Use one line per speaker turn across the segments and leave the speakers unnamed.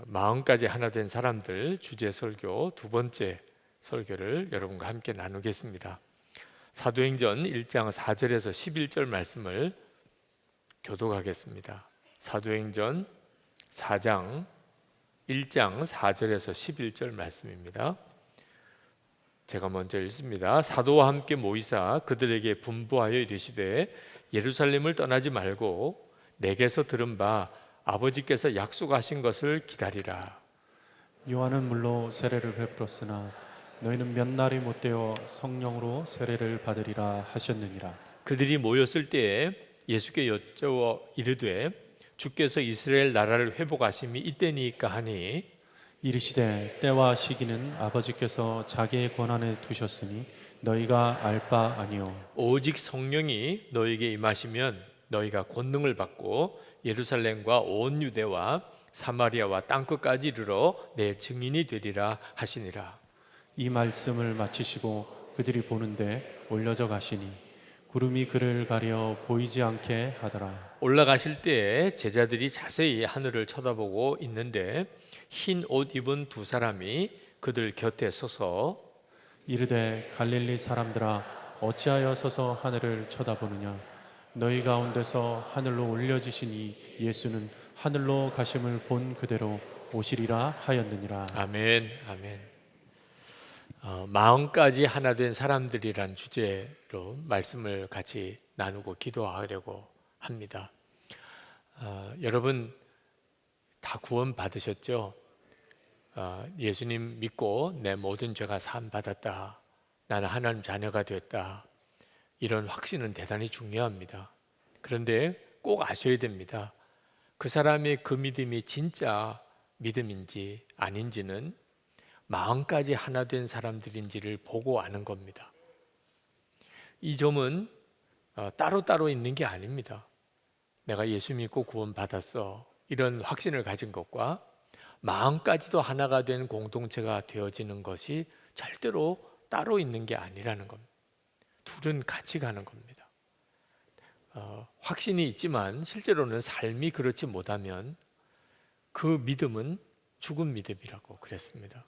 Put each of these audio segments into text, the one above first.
마음까지 하나 된 사람들 주제 설교 두 번째 설교를 여러분과 함께 나누겠습니다. 사도행전 1장 4절에서 11절 말씀을 교독하겠습니다. 사도행전 4장 1장 4절에서 11절 말씀입니다. 제가 먼저 읽습니다. 사도와 함께 모이사 그들에게 분부하여 이르시되 예루살렘을 떠나지 말고 내게서 들은 바 아버지께서 약속하신 것을 기다리라.
요한은 물로 세례를 베풀었으나 너희는 몇 날이 못되어 성령으로 세례를 받으리라 하셨느니라.
그들이 모였을 때에 예수께 여쭤 이르되 주께서 이스라엘 나라를 회복하심이 이때니까 하니
이르시되 때와 시기는 아버지께서 자기의 권한에 두셨으니 너희가 알 바 아니요
오직 성령이 너에게 임하시면 너희가 권능을 받고 예루살렘과 온 유대와 사마리아와 땅끝까지 이르러 내 증인이 되리라 하시니라.
이 말씀을 마치시고 그들이 보는데 올려져 가시니 구름이 그를 가려 보이지 않게 하더라.
올라가실 때에 제자들이 자세히 하늘을 쳐다보고 있는데 흰 옷 입은 두 사람이 그들 곁에 서서
이르되 갈릴리 사람들아 어찌하여 서서 하늘을 쳐다보느냐 너희 가운데서 하늘로 올려지신 이 예수는 하늘로 가심을 본 그대로 오시리라 하였느니라.
아멘, 아멘. 마음까지 하나 된 사람들이란 주제로 말씀을 같이 나누고 기도하려고 합니다. 여러분 다 구원 받으셨죠? 예수님 믿고 내 모든 죄가 사함 받았다. 나는 하나님 자녀가 됐다. 이런 확신은 대단히 중요합니다. 그런데 꼭 아셔야 됩니다. 그 사람의 그 믿음이 진짜 믿음인지 아닌지는 마음까지 하나 된 사람들인지를 보고 아는 겁니다. 이 점은 따로따로 있는 게 아닙니다. 내가 예수 믿고 구원받았어 이런 확신을 가진 것과 마음까지도 하나가 된 공동체가 되어지는 것이 절대로 따로 있는 게 아니라는 겁니다. 둘은 같이 가는 겁니다. 확신이 있지만 실제로는 삶이 그렇지 못하면 그 믿음은 죽은 믿음이라고 그랬습니다.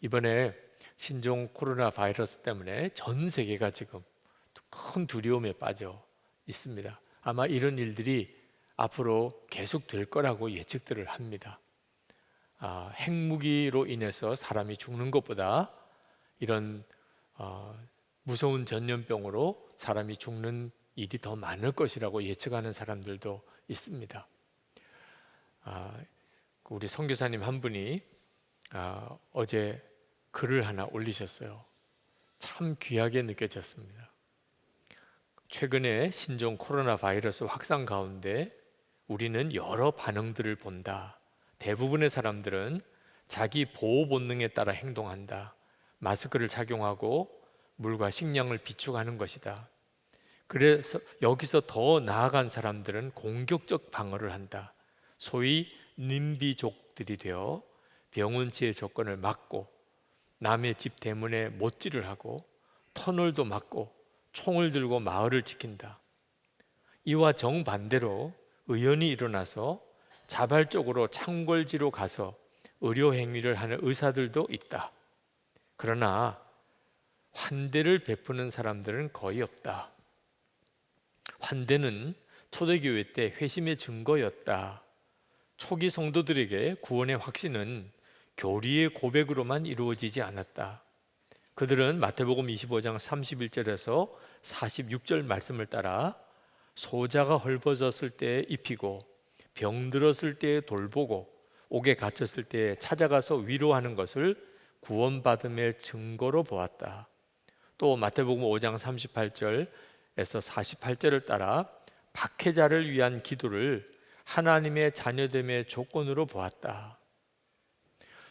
이번에 신종 코로나 바이러스 때문에 전 세계가 지금 큰 두려움에 빠져 있습니다. 아마 이런 일들이 앞으로 계속 될 거라고 예측들을 합니다. 핵무기로 인해서 사람이 죽는 것보다 이런 무서운 전염병으로 사람이 죽는 일이 더 많을 것이라고 예측하는 사람들도 있습니다. 우리 선교사님 한 분이 어제 글을 하나 올리셨어요. 참 귀하게 느껴졌습니다. 최근에 신종 코로나 바이러스 확산 가운데 우리는 여러 반응들을 본다. 대부분의 사람들은 자기 보호 본능에 따라 행동한다. 마스크를 착용하고 물과 식량을 비축하는 것이다. 그래서 여기서 더 나아간 사람들은 공격적 방어를 한다. 소위 님비족들이 되어 병원치의 접근을 막고 남의 집 대문에 못질을 하고 터널도 막고 총을 들고 마을을 지킨다. 이와 정반대로 의연이 일어나서 자발적으로 창궐지로 가서 의료 행위를 하는 의사들도 있다. 그러나 환대를 베푸는 사람들은 거의 없다. 환대는 초대교회 때 회심의 증거였다. 초기 성도들에게 구원의 확신은 교리의 고백으로만 이루어지지 않았다. 그들은 마태복음 25장 31절에서 46절 말씀을 따라 소자가 헐벗었을 때 입히고 병들었을 때 돌보고 옥에 갇혔을 때 찾아가서 위로하는 것을 구원받음의 증거로 보았다. 또 마태복음 5장 38절에서 48절을 따라 박해자를 위한 기도를 하나님의 자녀됨의 조건으로 보았다.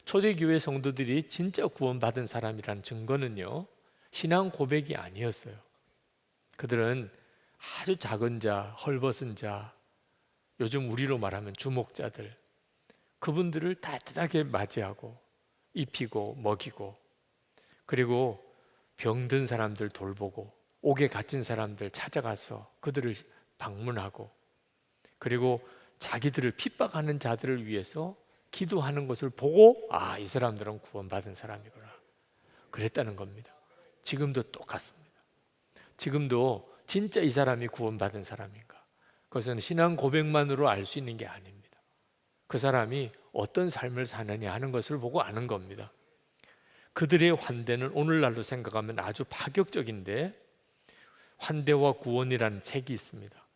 초대교회 성도들이 진짜 구원받은 사람이란 증거는요, 신앙 고백이 아니었어요. 그들은 아주 작은 자, 헐벗은 자, 요즘 우리로 말하면 주목자들, 그분들을 따뜻하게 맞이하고 입히고 먹이고, 그리고 병든 사람들 돌보고 옥에 갇힌 사람들 찾아가서 그들을 방문하고, 그리고 자기들을 핍박하는 자들을 위해서 기도하는 것을 보고 이 사람들은 구원받은 사람이구나 그랬다는 겁니다. 지금도 똑같습니다. 지금도 진짜 이 사람이 구원받은 사람인가? 그것은 신앙 고백만으로 알 수 있는 게 아닙니다. 그 사람이 어떤 삶을 사느냐 하는 것을 보고 아는 겁니다. 그들의 환대는 오늘날로 생각하면 아주 파격적인데, 환대와 구원이라는 책이 있습니다.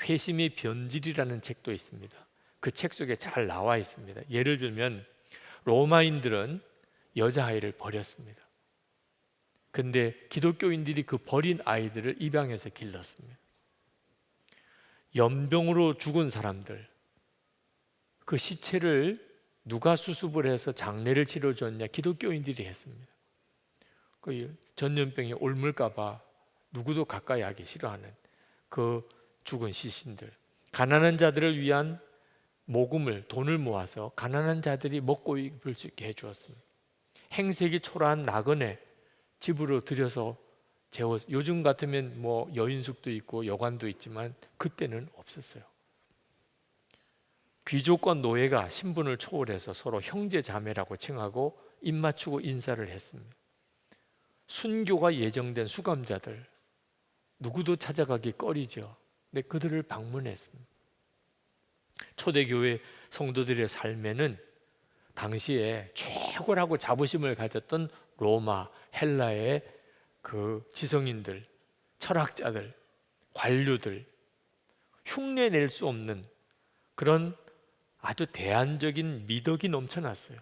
회심의 변질이라는 책도 있습니다. 그 책 속에 잘 나와 있습니다. 예를 들면 로마인들은 여자아이를 버렸습니다. 근데 기독교인들이 그 버린 아이들을 입양해서 길렀습니다. 연병으로 죽은 사람들, 그 시체를 누가 수습을 해서 장례를 치러줬냐? 기독교인들이 했습니다. 그 전염병이 옮을까 봐 누구도 가까이 하기 싫어하는 그 죽은 시신들, 가난한 자들을 위한 모금을, 돈을 모아서 가난한 자들이 먹고 입을 수 있게 해주었습니다. 행색이 초라한 나그네 집으로 들여서 재워, 요즘 같으면 뭐 여인숙도 있고 여관도 있지만 그때는 없었어요. 귀족과 노예가 신분을 초월해서 서로 형제 자매라고 칭하고 입 맞추고 인사를 했습니다. 순교가 예정된 수감자들, 누구도 찾아가기 꺼리죠. 근데 그들을 방문했습니다. 초대교회 성도들의 삶에는 당시에 최고라고 자부심을 가졌던 로마, 헬라의 그 지성인들, 철학자들, 관료들, 흉내낼 수 없는 그런 아주 대안적인 미덕이 넘쳐났어요.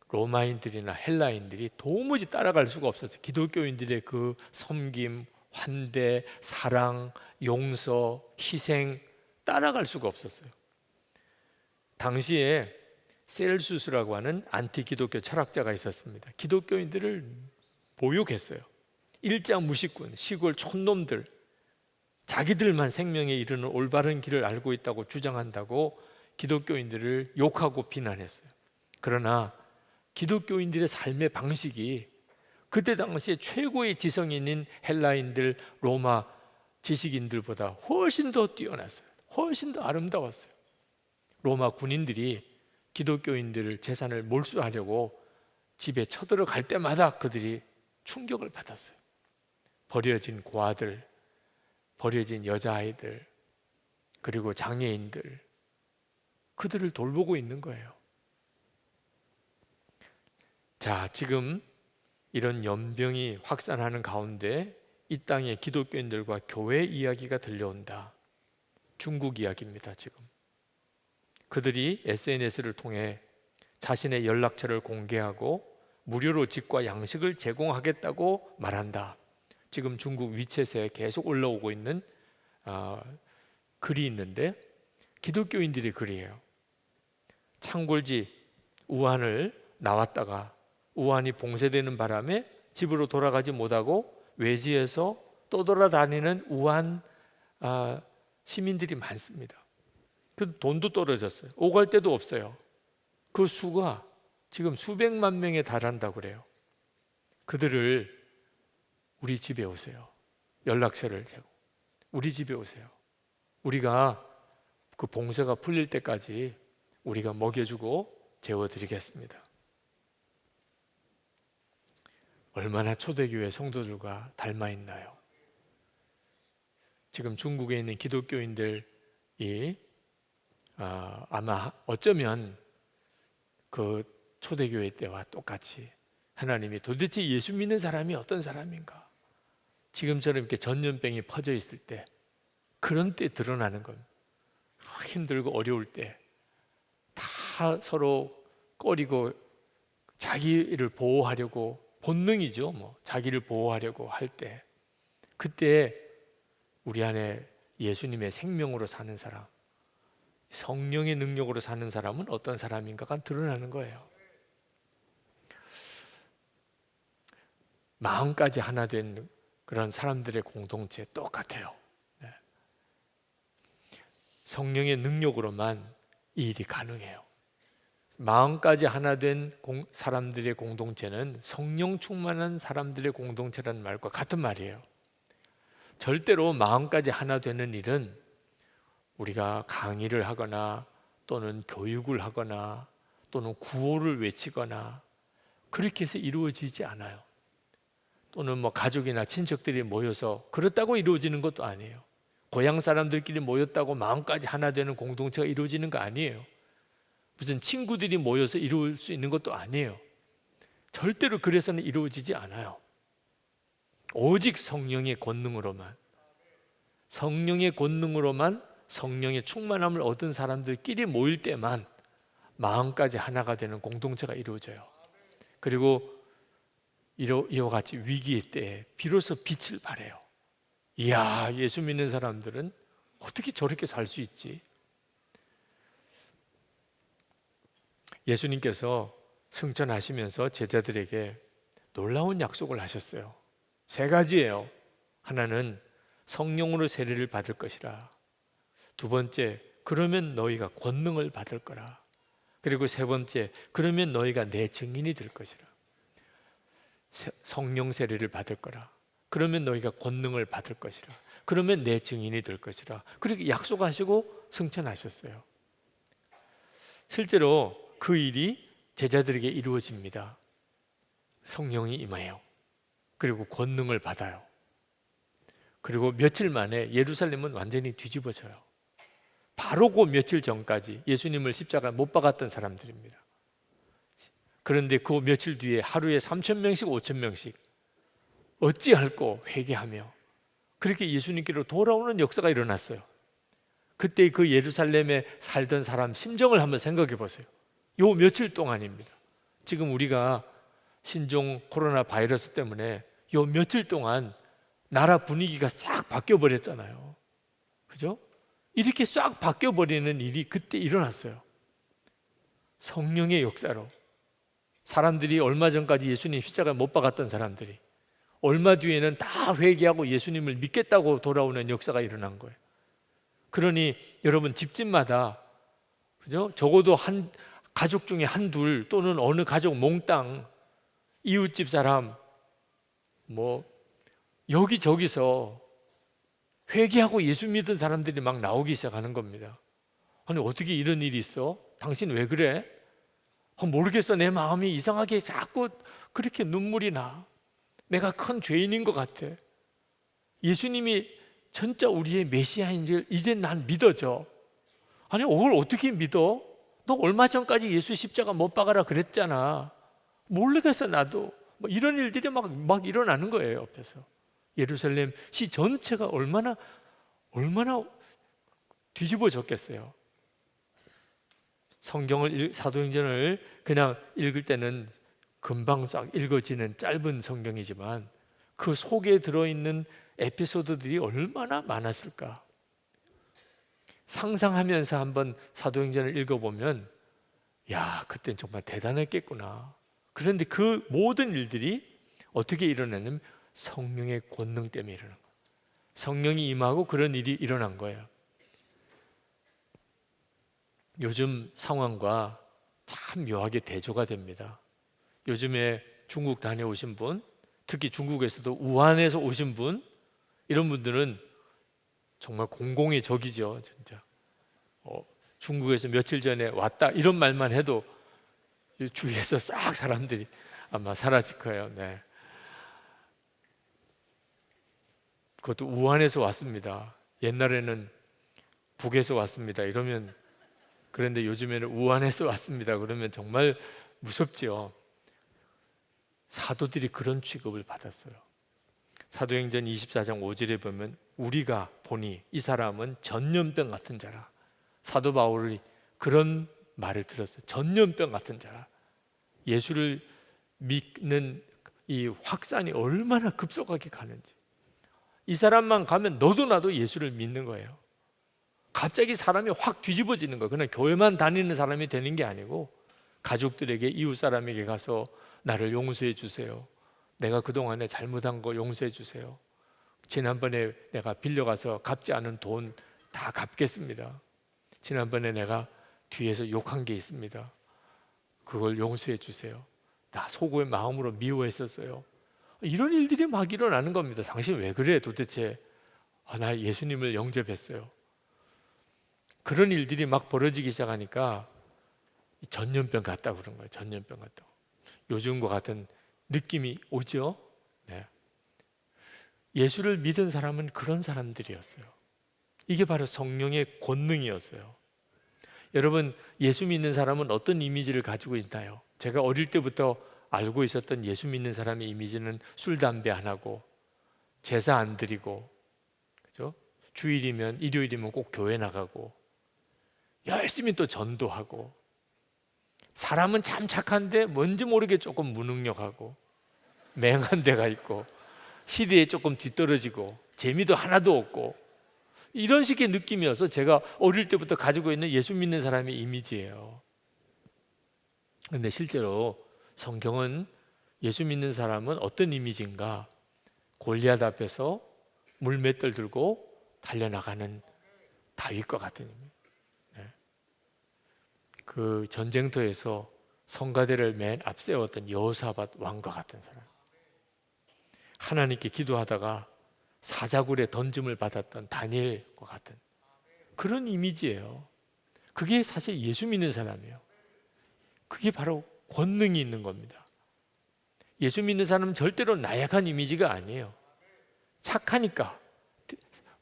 로마인들이나 헬라인들이 도무지 따라갈 수가 없었어요. 기독교인들의 그 섬김, 환대, 사랑, 용서, 희생 따라갈 수가 없었어요. 당시에 셀수스라고 하는 안티기독교 철학자가 있었습니다. 기독교인들을 모욕했어요. 일장 무식군, 시골 촌놈들, 자기들만 생명에 이르는 올바른 길을 알고 있다고 주장한다고 기독교인들을 욕하고 비난했어요. 그러나 기독교인들의 삶의 방식이 그때 당시에 최고의 지성인인 헬라인들, 로마 지식인들보다 훨씬 더 뛰어났어요. 훨씬 더 아름다웠어요. 로마 군인들이 기독교인들 재산을 몰수하려고 집에 쳐들어갈 때마다 그들이 충격을 받았어요. 버려진 고아들, 버려진 여자아이들, 그리고 장애인들, 그들을 돌보고 있는 거예요. 자, 지금 이런 연병이 확산하는 가운데 이 땅에 기독교인들과 교회 이야기가 들려온다. 중국 이야기입니다. 지금 그들이 SNS를 통해 자신의 연락처를 공개하고 무료로 집과 양식을 제공하겠다고 말한다. 지금 중국 위챗에 계속 올라오고 있는 글이 있는데, 기독교인들의 글이에요. 창골지 우한을 나왔다가 우한이 봉쇄되는 바람에 집으로 돌아가지 못하고 외지에서 떠돌아다니는 우한 시민들이 많습니다. 그 돈도 떨어졌어요. 오갈 데도 없어요. 그 수가 지금 수백만 명에 달한다고 그래요. 그들을 우리 집에 오세요. 연락처를 제공. 우리 집에 오세요. 우리가 그 봉쇄가 풀릴 때까지 우리가 먹여주고 재워드리겠습니다. 얼마나 초대교회 성도들과 닮아 있나요? 지금 중국에 있는 기독교인들이 아마 어쩌면 그 초대교회 때와 똑같이 하나님이 도대체 예수 믿는 사람이 어떤 사람인가, 지금처럼 이렇게 전염병이 퍼져 있을 때, 그런 때 드러나는 겁니다. 힘들고 어려울 때 다 서로 꺼리고 자기를 보호하려고, 본능이죠, 뭐 자기를 보호하려고 할 때, 그때 우리 안에 예수님의 생명으로 사는 사람, 성령의 능력으로 사는 사람은 어떤 사람인가가 드러나는 거예요. 마음까지 하나 된 그런 사람들의 공동체 똑같아요. 성령의 능력으로만 이 일이 가능해요. 마음까지 하나 된 사람들의 공동체는 성령 충만한 사람들의 공동체라는 말과 같은 말이에요. 절대로 마음까지 하나 되는 일은 우리가 강의를 하거나 또는 교육을 하거나 또는 구호를 외치거나 그렇게 해서 이루어지지 않아요. 또는 뭐 가족이나 친척들이 모여서 그렇다고 이루어지는 것도 아니에요. 고향 사람들끼리 모였다고 마음까지 하나 되는 공동체가 이루어지는 거 아니에요. 무슨 친구들이 모여서 이루어질 수 있는 것도 아니에요. 절대로 그래서는 이루어지지 않아요. 오직 성령의 권능으로만, 성령의 권능으로만, 성령의 충만함을 얻은 사람들끼리 모일 때만 마음까지 하나가 되는 공동체가 이루어져요. 그리고 이와 같이 위기의 때에 비로소 빛을 발해요. 이야, 예수 믿는 사람들은 어떻게 저렇게 살 수 있지? 예수님께서 승천하시면서 제자들에게 놀라운 약속을 하셨어요. 3가지예요. 하나는 성령으로 세례를 받을 것이라. 2번째, 그러면 너희가 권능을 받을 거라. 그리고 3번째, 그러면 너희가 내 증인이 될 것이라. 성령 세례를 받을 거라. 그러면 너희가 권능을 받을 것이라. 그러면 내 증인이 될 것이라. 그렇게 약속하시고 승천하셨어요. 실제로 그 일이 제자들에게 이루어집니다. 성령이 임해요. 그리고 권능을 받아요. 그리고 며칠 만에 예루살렘은 완전히 뒤집어져요. 바로 그 며칠 전까지 예수님을 십자가에 못 박았던 사람들입니다. 그런데 그 며칠 뒤에 하루에 3,000명씩 5,000명씩 어찌할꼬 회개하며 그렇게 예수님께로 돌아오는 역사가 일어났어요. 그때 그 예루살렘에 살던 사람 심정을 한번 생각해 보세요. 요 며칠 동안입니다. 지금 우리가 신종 코로나 바이러스 때문에 요 며칠 동안 나라 분위기가 싹 바뀌어 버렸잖아요. 그죠? 이렇게 싹 바뀌어 버리는 일이 그때 일어났어요. 성령의 역사로. 사람들이 얼마 전까지 예수님 십자가에 못 박았던 사람들이 얼마 뒤에는 다 회개하고 예수님을 믿겠다고 돌아오는 역사가 일어난 거예요. 그러니 여러분 집집마다 그죠? 적어도 한 가족 중에 한둘 또는 어느 가족 몽땅 이웃집 사람 뭐 여기저기서 회개하고 예수 믿은 사람들이 막 나오기 시작하는 겁니다. 아니 어떻게 이런 일이 있어? 당신 왜 그래? 모르겠어. 내 마음이 이상하게 자꾸 그렇게 눈물이 나. 내가 큰 죄인인 것 같아. 예수님이 진짜 우리의 메시아인 줄 이제 난 믿어져. 아니 그걸 어떻게 믿어? 너 얼마 전까지 예수 십자가 못 박아라 그랬잖아. 모르겠어 나도. 뭐 이런 일들이 막 일어나는 거예요 옆에서. 예루살렘 시 전체가 얼마나 뒤집어졌겠어요. 성경을 사도행전을 그냥 읽을 때는 금방 싹 읽어지는 짧은 성경이지만 그 속에 들어있는 에피소드들이 얼마나 많았을까. 상상하면서 한번 사도행전을 읽어보면 야, 그땐 정말 대단했겠구나. 그런데 그 모든 일들이 어떻게 일어나냐면 성령의 권능 때문에 일어난 거예요. 성령이 임하고 그런 일이 일어난 거예요. 요즘 상황과 참 묘하게 대조가 됩니다. 요즘에 중국 다녀오신 분, 특히 중국에서도 우한에서 오신 분, 이런 분들은 정말 공공의 적이죠, 진짜. 중국에서 며칠 전에 왔다 이런 말만 해도 주위에서 싹 사람들이 아마 사라질 거예요. 네. 그것도 우한에서 왔습니다. 옛날에는 북에서 왔습니다. 이러면 그런데 요즘에는 우한에서 왔습니다. 그러면 정말 무섭지요. 사도들이 그런 취급을 받았어요. 사도행전 24장 5절에 보면 우리가 보니 이 사람은 전염병 같은 자라. 사도 바울이 그런 말을 들었어요. 전염병 같은 자라. 예수를 믿는 이 확산이 얼마나 급속하게 가는지. 이 사람만 가면 너도 나도 예수를 믿는 거예요. 갑자기 사람이 확 뒤집어지는 거예요. 그냥 교회만 다니는 사람이 되는 게 아니고 가족들에게 이웃 사람에게 가서 나를 용서해 주세요. 내가 그동안에 잘못한 거 용서해 주세요. 지난번에 내가 빌려가서 갚지 않은 돈 다 갚겠습니다. 지난번에 내가 뒤에서 욕한 게 있습니다. 그걸 용서해 주세요. 나 속의 마음으로 미워했었어요. 이런 일들이 막 일어나는 겁니다. 당신 왜 그래 도대체? 나 예수님을 영접했어요. 그런 일들이 막 벌어지기 시작하니까 전염병 같다고 그런 거예요. 전염병 같다고. 요즘과 같은 느낌이 오죠. 네. 예수를 믿은 사람은 그런 사람들이었어요. 이게 바로 성령의 권능이었어요. 여러분, 예수 믿는 사람은 어떤 이미지를 가지고 있나요? 제가 어릴 때부터 알고 있었던 예수 믿는 사람의 이미지는 술, 담배 안 하고 제사 안 드리고, 그죠? 주일이면, 일요일이면 꼭 교회 나가고 열심히 또 전도하고, 사람은 참 착한데 뭔지 모르게 조금 무능력하고 맹한 데가 있고 시대에 조금 뒤떨어지고 재미도 하나도 없고, 이런 식의 느낌이어서 제가 어릴 때부터 가지고 있는 예수 믿는 사람의 이미지예요. 그런데 실제로 성경은 예수 믿는 사람은 어떤 이미지인가? 골리앗 앞에서 물맷돌 들고 달려나가는 다윗과 같은 이미지. 네. 그 전쟁터에서 성가대를 맨 앞세웠던 여호사밧 왕과 같은 사람. 하나님께 기도하다가 사자굴에 던짐을 받았던 다니엘과 같은 그런 이미지예요. 그게 사실 예수 믿는 사람이에요. 그게 바로 권능이 있는 겁니다. 예수 믿는 사람은 절대로 나약한 이미지가 아니에요. 착하니까,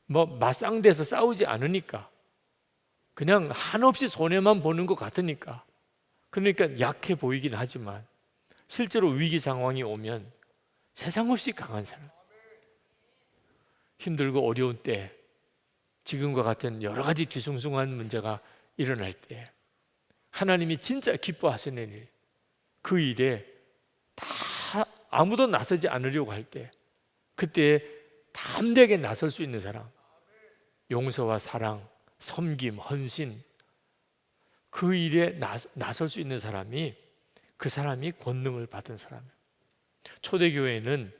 뭐 맞상대해서 싸우지 않으니까, 그냥 한없이 손해만 보는 것 같으니까, 그러니까 약해 보이긴 하지만 실제로 위기 상황이 오면 세상 없이 강한 사람. 힘들고 어려운 때, 지금과 같은 여러 가지 뒤숭숭한 문제가 일어날 때 하나님이 진짜 기뻐하시는 일, 그 일에 다 아무도 나서지 않으려고 할 때, 그때 담대하게 나설 수 있는 사람, 용서와 사랑, 섬김, 헌신, 그 일에 나설 수 있는 사람이, 그 사람이 권능을 받은 사람이에요. 초대교회는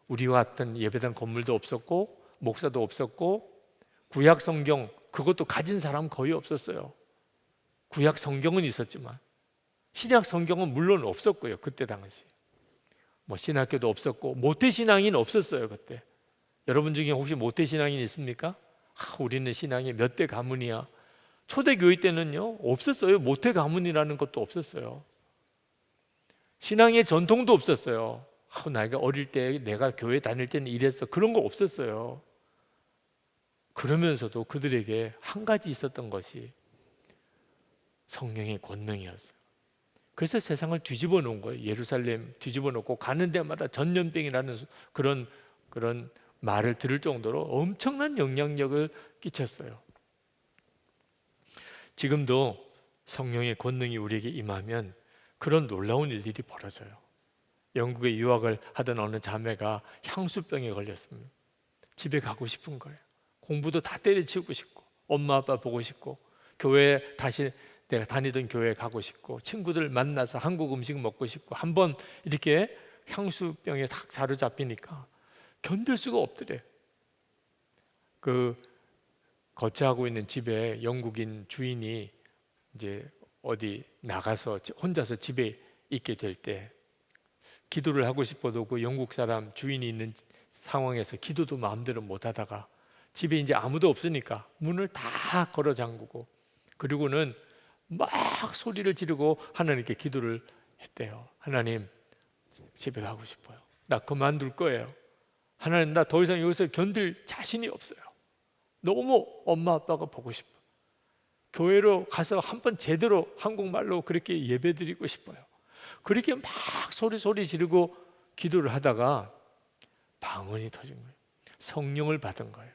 우리와 같은 예배당 건물도 없었고 목사도 없었고 구약 성경 그것도 가진 사람 거의 없었어요. 구약 성경은 있었지만 신약 성경은 물론 없었고요. 그때 당시 뭐 신학교도 없었고 모태신앙인 없었어요. 그때 여러분 중에 혹시 모태신앙인 있습니까? 우리는 신앙이 몇 대 가문이야. 초대교회 때는요 없었어요. 모태 가문이라는 것도 없었어요. 신앙의 전통도 없었어요. 내가 어릴 때 내가 교회 다닐 때는 이랬어, 그런 거 없었어요. 그러면서도 그들에게 한 가지 있었던 것이 성령의 권능이었어요. 그래서 세상을 뒤집어 놓은 거예요. 예루살렘 뒤집어 놓고 가는 데마다 전염병이라는 그런 말을 들을 정도로 엄청난 영향력을 끼쳤어요. 지금도 성령의 권능이 우리에게 임하면 그런 놀라운 일들이 벌어져요. 영국에 유학을 하던 어느 자매가 향수병에 걸렸습니다. 집에 가고 싶은 거예요. 공부도 다 때려치우고 싶고 엄마 아빠 보고 싶고 교회 다시 내가 다니던 교회에 가고 싶고 친구들 만나서 한국 음식 먹고 싶고, 한번 이렇게 향수병에 탁 사로잡히니까 견딜 수가 없더래. 그 거처하고 있는 집에 영국인 주인이 이제 어디 나가서 혼자서 집에 있게 될 때 기도를 하고 싶어도 그 영국 사람 주인이 있는 상황에서 기도도 마음대로 못 하다가 집에 이제 아무도 없으니까 문을 다 걸어 잠그고, 그리고는 막 소리를 지르고 하나님께 기도를 했대요. 하나님, 집에 가고 싶어요. 나 그만둘 거예요. 하나님, 나 더 이상 여기서 견딜 자신이 없어요. 너무 엄마 아빠가 보고 싶어. 교회로 가서 한번 제대로 한국말로 그렇게 예배드리고 싶어요. 그렇게 막 소리 지르고 기도를 하다가 방언이 터진 거예요. 성령을 받은 거예요.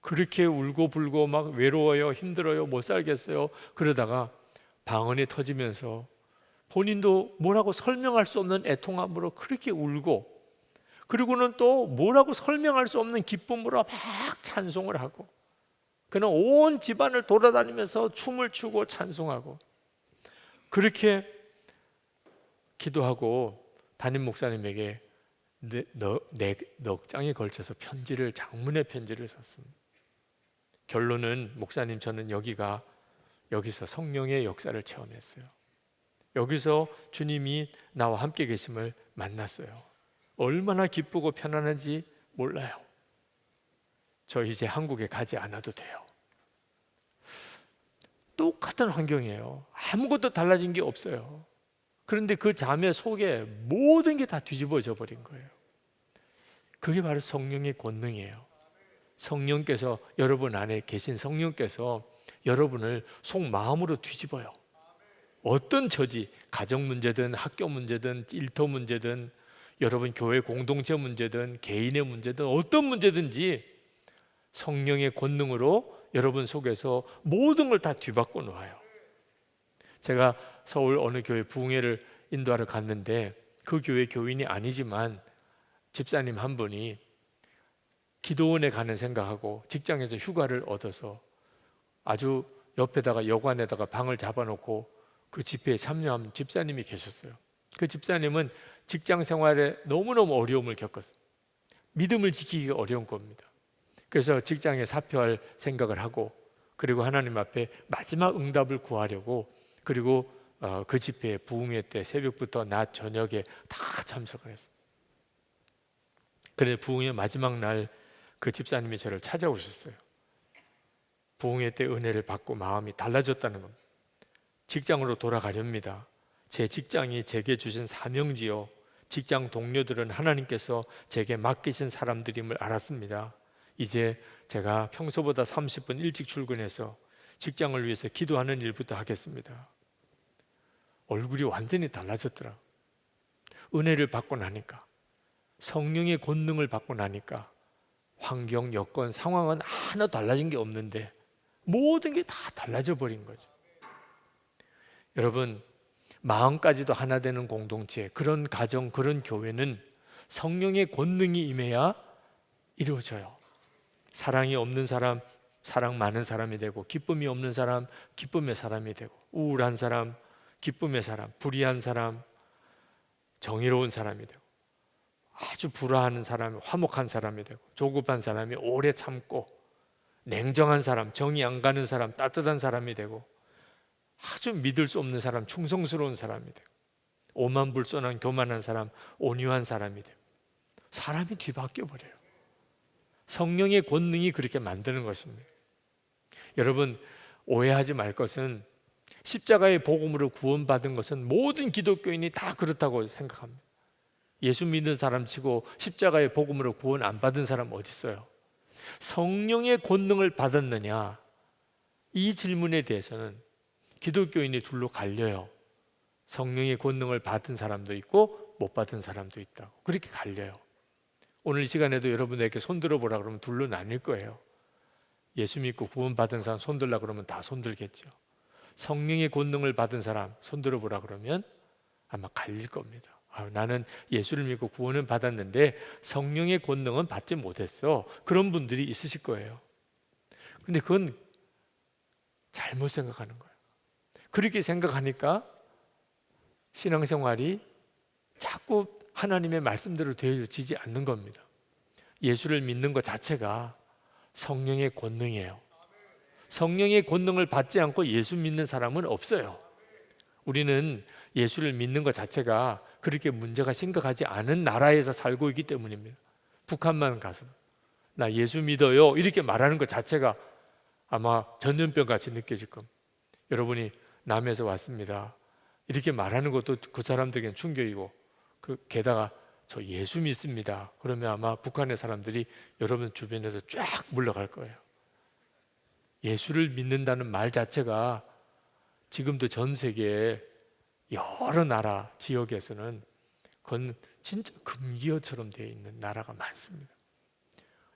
그렇게 울고 불고 막 외로워요, 힘들어요, 못 살겠어요. 그러다가 방언이 터지면서 본인도 뭐라고 설명할 수 없는 애통함으로 그렇게 울고, 그리고는 또 뭐라고 설명할 수 없는 기쁨으로 막 찬송을 하고, 그는 온 집안을 돌아다니면서 춤을 추고 찬송하고, 그렇게 기도하고 담임 목사님에게 넉 장에 걸쳐서 장문의 편지를 썼습니다. 결론은 목사님, 저는 여기서 성령의 역사를 체험했어요. 여기서 주님이 나와 함께 계심을 만났어요. 얼마나 기쁘고 편안한지 몰라요. 저 이제 한국에 가지 않아도 돼요. 똑같은 환경이에요. 아무것도 달라진 게 없어요. 그런데 그 자매 속에 모든 게 다 뒤집어져 버린 거예요. 그게 바로 성령의 권능이에요. 성령께서, 여러분 안에 계신 성령께서 여러분을 속마음으로 뒤집어요. 어떤 처지, 가정 문제든 학교 문제든 일터 문제든 여러분 교회 공동체 문제든 개인의 문제든 어떤 문제든지 성령의 권능으로 여러분 속에서 모든 걸 다 뒤바꿔 놓아요. 제가 서울 어느 교회 부흥회를 인도하러 갔는데 그 교회 교인이 아니지만 집사님 한 분이 기도원에 가는 생각하고 직장에서 휴가를 얻어서 아주 옆에다가 여관에다가 방을 잡아놓고 그 집회에 참여한 집사님이 계셨어요. 그 집사님은 직장 생활에 너무너무 어려움을 겪었어요. 믿음을 지키기가 어려운 겁니다. 그래서 직장에 사표할 생각을 하고, 그리고 하나님 앞에 마지막 응답을 구하려고, 그리고 그 집회에 부흥회 때 새벽부터 낮 저녁에 다 참석을 했어요. 그런데 부흥회 마지막 날 그 집사님이 저를 찾아오셨어요. 부흥회 때 은혜를 받고 마음이 달라졌다는 겁니다. 직장으로 돌아가렵니다. 제 직장이 제게 주신 사명지요, 직장 동료들은 하나님께서 제게 맡기신 사람들임을 알았습니다. 이제 제가 평소보다 30분 일찍 출근해서 직장을 위해서 기도하는 일부터 하겠습니다. 얼굴이 완전히 달라졌더라. 은혜를 받고 나니까, 성령의 권능을 받고 나니까 환경, 여건, 상황은 하나 달라진 게 없는데 모든 게 다 달라져 버린 거죠. 여러분, 마음까지도 하나 되는 공동체, 그런 가정, 그런 교회는 성령의 권능이 임해야 이루어져요. 사랑이 없는 사람, 사랑 많은 사람이 되고, 기쁨이 없는 사람, 기쁨의 사람이 되고, 우울한 사람, 기쁨의 사람, 불의한 사람, 정의로운 사람이 되고, 아주 불화하는 사람이 화목한 사람이 되고, 조급한 사람이 오래 참고, 냉정한 사람, 정이 안 가는 사람, 따뜻한 사람이 되고, 아주 믿을 수 없는 사람, 충성스러운 사람이 되고, 오만불손한 교만한 사람, 온유한 사람이 되고, 사람이 뒤바뀌어 버려요. 성령의 권능이 그렇게 만드는 것입니다. 여러분, 오해하지 말 것은, 십자가의 복음으로 구원받은 것은 모든 기독교인이 다 그렇다고 생각합니다. 예수 믿는 사람 치고 십자가의 복음으로 구원 안 받은 사람 어디 있어요? 성령의 권능을 받았느냐, 이 질문에 대해서는 기독교인이 둘로 갈려요. 성령의 권능을 받은 사람도 있고 못 받은 사람도 있다고, 그렇게 갈려요. 오늘 이 시간에도 여러분에게 손들어 보라 그러면 둘로 나뉠 거예요. 예수 믿고 구원 받은 사람 손들라 그러면 다 손들겠죠. 성령의 권능을 받은 사람 손들어 보라 그러면 아마 갈릴 겁니다. 나는 예수를 믿고 구원은 받았는데 성령의 권능은 받지 못했어, 그런 분들이 있으실 거예요. 근데 그건 잘못 생각하는 거예요. 그렇게 생각하니까 신앙생활이 자꾸 하나님의 말씀대로 되어지지 않는 겁니다. 예수를 믿는 것 자체가 성령의 권능이에요. 성령의 권능을 받지 않고 예수 믿는 사람은 없어요. 우리는 예수를 믿는 것 자체가 그렇게 문제가 심각하지 않은 나라에서 살고 있기 때문입니다. 북한만 가서 나 예수 믿어요 이렇게 말하는 것 자체가 아마 전염병 같이 느껴질 겁니다. 여러분이 남에서 왔습니다 이렇게 말하는 것도 그 사람들에게는 충격이고, 게다가 저 예수 믿습니다 그러면 아마 북한의 사람들이 여러분 주변에서 쫙 물러갈 거예요. 예수를 믿는다는 말 자체가 지금도 전 세계에 여러 나라 지역에서는 그건 진짜 금기어처럼 되어 있는 나라가 많습니다.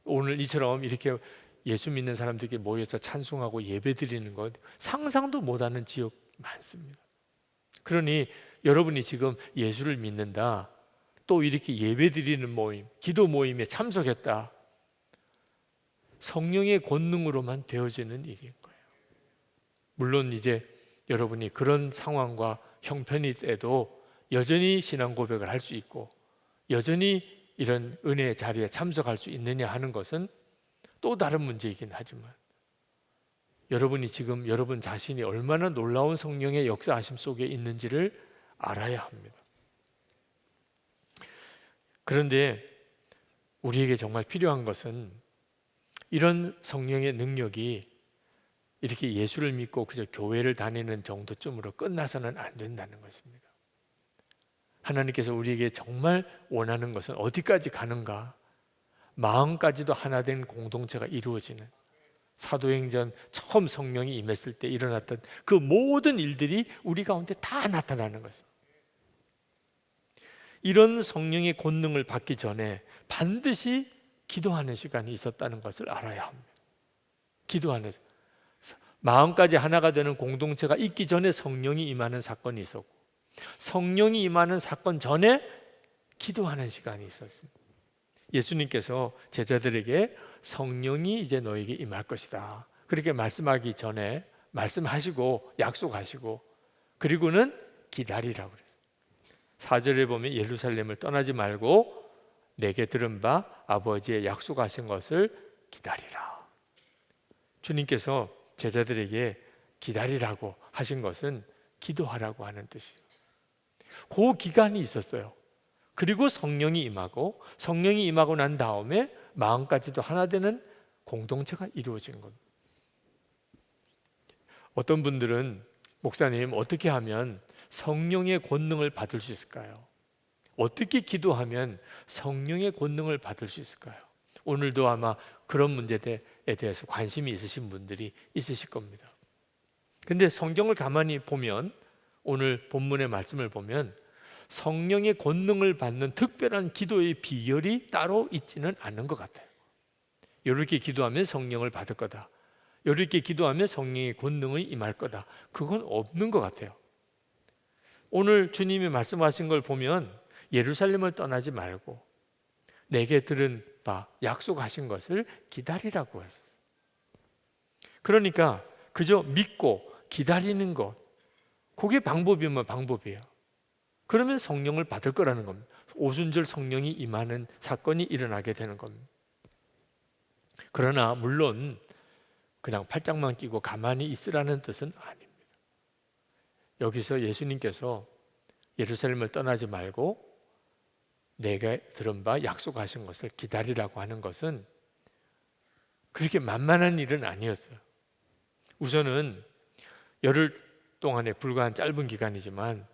오늘 이처럼 이렇게 예수 믿는 사람들에게 모여서 찬송하고 예배 드리는 것 상상도 못하는 지역 많습니다. 그러니 여러분이 지금 예수를 믿는다, 또 이렇게 예배 드리는 모임, 기도 모임에 참석했다, 성령의 권능으로만 되어지는 일인 거예요. 물론 이제 여러분이 그런 상황과 형편이 돼도 여전히 신앙 고백을 할 수 있고 여전히 이런 은혜의 자리에 참석할 수 있느냐 하는 것은 또 다른 문제이긴 하지만, 여러분이 지금 여러분 자신이 얼마나 놀라운 성령의 역사하심 속에 있는지를 알아야 합니다. 그런데 우리에게 정말 필요한 것은 이런 성령의 능력이 이렇게 예수를 믿고 그저 교회를 다니는 정도쯤으로 끝나서는 안 된다는 것입니다. 하나님께서 우리에게 정말 원하는 것은 어디까지 가는가? 마음까지도 하나 된 공동체가 이루어지는, 사도행전 처음 성령이 임했을 때 일어났던 그 모든 일들이 우리 가운데 다 나타나는 것입니다. 이런 성령의 권능을 받기 전에 반드시 기도하는 시간이 있었다는 것을 알아야 합니다. 기도하는, 마음까지 하나가 되는 공동체가 있기 전에 성령이 임하는 사건이 있었고, 성령이 임하는 사건 전에 기도하는 시간이 있었습니다. 예수님께서 제자들에게 성령이 이제 너에게 임할 것이다, 그렇게 말씀하기 전에 말씀하시고 약속하시고, 그리고는 기다리라고 그랬어요. 4절에 보면 예루살렘을 떠나지 말고 내게 들은 바 아버지의 약속하신 것을 기다리라. 주님께서 제자들에게 기다리라고 하신 것은 기도하라고 하는 뜻이에요. 그 기간이 있었어요. 그리고 성령이 임하고, 성령이 임하고 난 다음에 마음까지도 하나 되는 공동체가 이루어진 겁니다. 어떤 분들은 목사님, 어떻게 하면 성령의 권능을 받을 수 있을까요? 어떻게 기도하면 성령의 권능을 받을 수 있을까요? 오늘도 아마 그런 문제에 대해서 관심이 있으신 분들이 있으실 겁니다. 근데 성경을 가만히 보면, 오늘 본문의 말씀을 보면 성령의 권능을 받는 특별한 기도의 비결이 따로 있지는 않은 것 같아요. 이렇게 기도하면 성령을 받을 거다, 이렇게 기도하면 성령의 권능이 임할 거다, 그건 없는 것 같아요. 오늘 주님이 말씀하신 걸 보면 예루살렘을 떠나지 말고 내게 들은 바 약속하신 것을 기다리라고 하셨어요. 그러니까 그저 믿고 기다리는 것, 그게 방법이면 방법이에요. 그러면 성령을 받을 거라는 겁니다. 오순절 성령이 임하는 사건이 일어나게 되는 겁니다. 그러나 물론 그냥 팔짱만 끼고 가만히 있으라는 뜻은 아닙니다. 여기서 예수님께서 예루살렘을 떠나지 말고 내가 들은 바 약속하신 것을 기다리라고 하는 것은 그렇게 만만한 일은 아니었어요. 우선은 열흘 동안에 불과한 짧은 기간이지만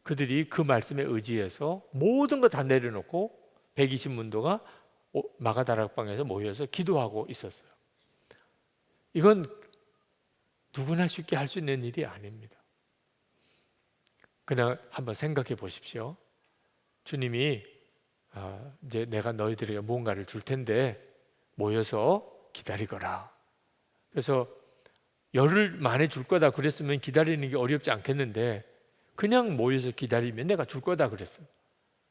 그들이 그 말씀에 의지해서 모든 거 다 내려놓고 120문도가 마가다락방에서 모여서 기도하고 있었어요. 이건 누구나 쉽게 할 수 있는 일이 아닙니다. 그냥 한번 생각해 보십시오. 주님이 이제 내가 너희들에게 무언가를 줄 텐데 모여서 기다리거라. 그래서 열흘 만에 줄 거다 그랬으면 기다리는 게 어렵지 않겠는데 그냥 모여서 기다리면 내가 줄 거다 그랬어요.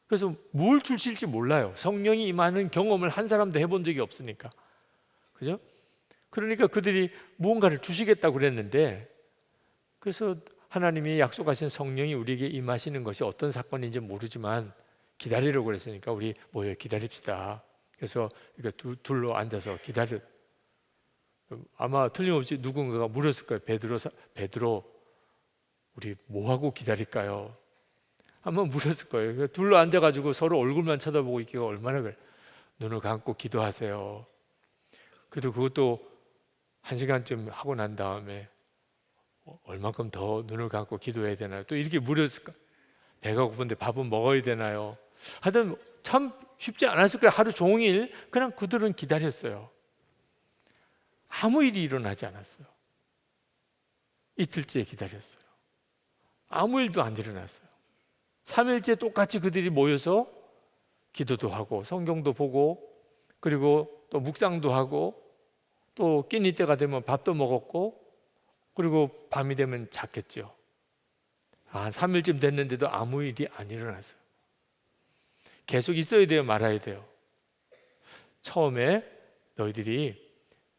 그래서 뭘 주실지 몰라요. 성령이 임하는 경험을 한 사람도 해본 적이 없으니까. 그죠? 그러니까 그들이 무언가를 주시겠다고 그랬는데, 그래서 하나님이 약속하신 성령이 우리에게 임하시는 것이 어떤 사건인지 모르지만 기다리라고 그랬으니까 우리 모여 기다립시다. 그래서 둘로 앉아서 기다려. 아마 틀림없이 누군가가 물었을 거예요. 베드로 우리 뭐하고 기다릴까요? 한번 물었을 거예요. 둘로 앉아가지고 서로 얼굴만 쳐다보고 있기가 얼마나 그래. 눈을 감고 기도하세요. 그래도 그것도 1시간쯤 하고 난 다음에 얼만큼 더 눈을 감고 기도해야 되나요? 또 이렇게 물었을까? 배가 고픈데 밥은 먹어야 되나요? 하여튼 참 쉽지 않았을 거예요. 하루 종일 그냥 그들은 기다렸어요. 아무 일이 일어나지 않았어요. 이틀째 기다렸어요. 아무 일도 안 일어났어요. 3일째 똑같이 그들이 모여서 기도도 하고 성경도 보고 그리고 또 묵상도 하고 또 끼니 때가 되면 밥도 먹었고 그리고 밤이 되면 잤겠죠. 3일쯤 됐는데도 아무 일이 안 일어났어요. 계속 있어야 돼요, 말아야 돼요? 처음에 너희들이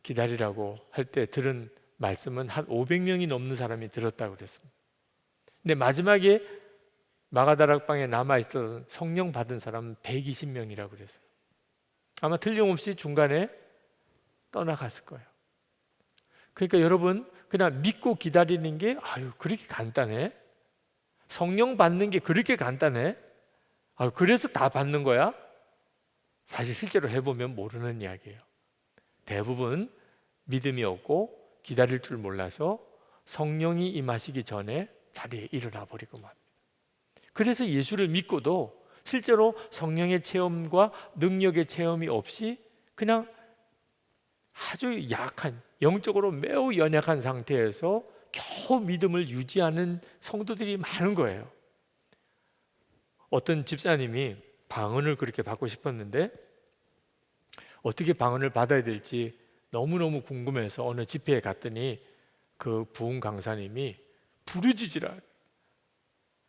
기다리라고 할 때 들은 말씀은 한 500명이 넘는 사람이 들었다고 그랬습니다. 근데 마지막에 마가다락방에 남아있던 성령 받은 사람은 120명이라고 그랬어요. 아마 틀림없이 중간에 떠나갔을 거예요. 그러니까 여러분, 그냥 믿고 기다리는 게 그렇게 간단해? 성령 받는 게 그렇게 간단해? 그래서 다 받는 거야? 사실 실제로 해보면 모르는 이야기예요. 대부분 믿음이 없고 기다릴 줄 몰라서 성령이 임하시기 전에 자리에 일어나 버리고 맙니다. 그래서 예수를 믿고도 실제로 성령의 체험과 능력의 체험이 없이 그냥 아주 약한, 영적으로 매우 연약한 상태에서 겨우 믿음을 유지하는 성도들이 많은 거예요. 어떤 집사님이 방언을 그렇게 받고 싶었는데 어떻게 방언을 받아야 될지 너무너무 궁금해서 어느 집회에 갔더니 그 부흥 강사님이 부르짖으라,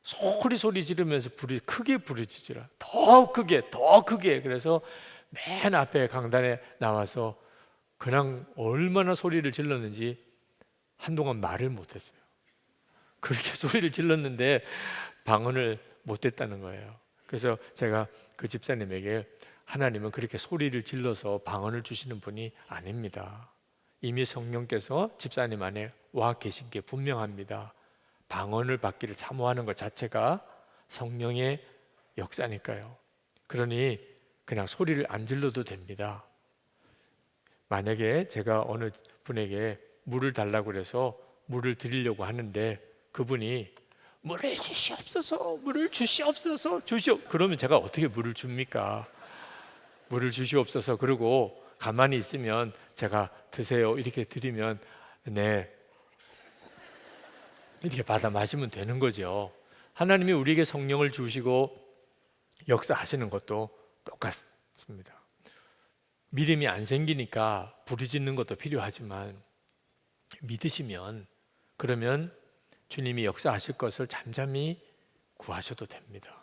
소리 지르면서 크게 부르짖으라, 더 크게. 그래서 맨 앞에 강단에 나와서 그냥 얼마나 소리를 질렀는지 한동안 말을 못했어요. 그렇게 소리를 질렀는데 방언을 못했다는 거예요. 그래서 제가 그 집사님에게 하나님은 그렇게 소리를 질러서 방언을 주시는 분이 아닙니다. 이미 성령께서 집사님 안에 와 계신 게 분명합니다. 방언을 받기를 사모하는 것 자체가 성령의 역사니까요. 그러니 그냥 소리를 안 질러도 됩니다. 만약에 제가 어느 분에게 물을 달라고 그래서 물을 드리려고 하는데 그분이 물을 주시옵소서, 그러면 제가 어떻게 물을 줍니까? 물을 주시옵소서 그러고 가만히 있으면 제가 드세요 이렇게 드리면 네 이렇게 받아 마시면 되는 거죠. 하나님이 우리에게 성령을 주시고 역사하시는 것도 똑같습니다. 믿음이 안 생기니까 부르짖는 것도 필요하지만 믿으시면 그러면 주님이 역사하실 것을 잠잠히 구하셔도 됩니다.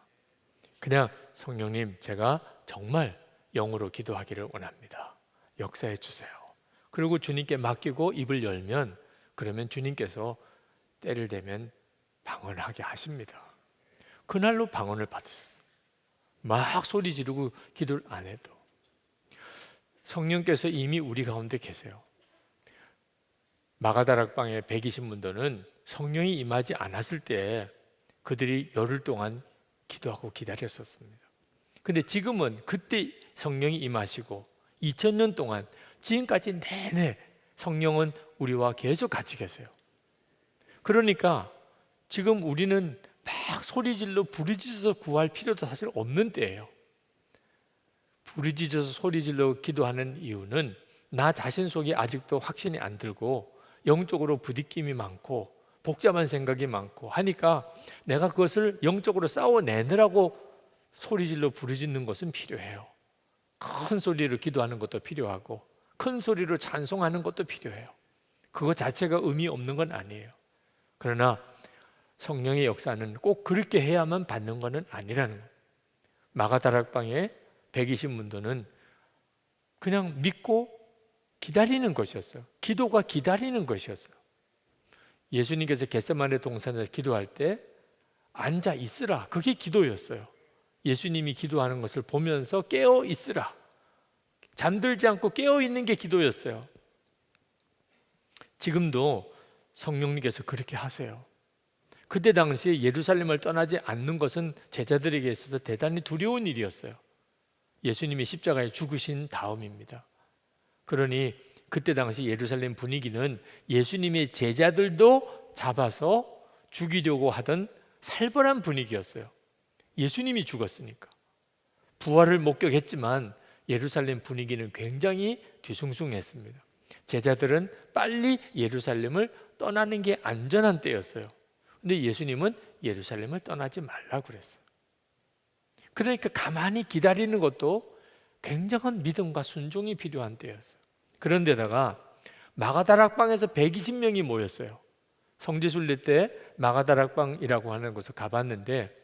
그냥 성령님 제가 정말 영으로 기도하기를 원합니다. 역사해 주세요. 그리고 주님께 맡기고 입을 열면 그러면 주님께서 때를 대면 방언하게 하십니다. 그날로 방언을 받으셨어요. 막 소리 지르고 기도를 안 해도 성령께서 이미 우리 가운데 계세요. 마가다락방의 120문도는 성령이 임하지 않았을 때 그들이 열흘 동안 기도하고 기다렸었습니다. 근데 지금은 그때 성령이 임하시고 2000년 동안 지금까지 내내 성령은 우리와 계속 같이 계세요. 그러니까 지금 우리는 막 소리질러 부르짖어서 구할 필요도 사실 없는 때예요. 부르짖어서 소리질러 기도하는 이유는 나 자신 속에 아직도 확신이 안 들고 영적으로 부딪힘이 많고 복잡한 생각이 많고 하니까 내가 그것을 영적으로 싸워내느라고 소리질러 부르짖는 것은 필요해요. 큰 소리로 기도하는 것도 필요하고 큰 소리로 찬송하는 것도 필요해요. 그거 자체가 의미 없는 건 아니에요. 그러나 성령의 역사는 꼭 그렇게 해야만 받는 것은 아니라는 거예요. 마가다락방의 120문도는 그냥 믿고 기다리는 것이었어요. 기도가 기다리는 것이었어요. 예수님께서 겟세마네 동산에서 기도할 때 앉아 있으라, 그게 기도였어요. 예수님이 기도하는 것을 보면서 깨어 있으라, 잠들지 않고 깨어 있는 게 기도였어요. 지금도 성령님께서 그렇게 하세요. 그때 당시에 예루살렘을 떠나지 않는 것은 제자들에게 있어서 대단히 두려운 일이었어요. 예수님이 십자가에 죽으신 다음입니다. 그러니 그때 당시 예루살렘 분위기는 예수님의 제자들도 잡아서 죽이려고 하던 살벌한 분위기였어요. 예수님이 죽었으니까. 부활을 목격했지만 예루살렘 분위기는 굉장히 뒤숭숭했습니다. 제자들은 빨리 예루살렘을 떠나는 게 안전한 때였어요. 근데 예수님은 예루살렘을 떠나지 말라고 그랬어요. 그러니까 가만히 기다리는 것도 굉장한 믿음과 순종이 필요한 때였어요. 그런데다가 마가다락방에서 120명이 모였어요. 성지순례 때 마가다락방이라고 하는 곳을 가봤는데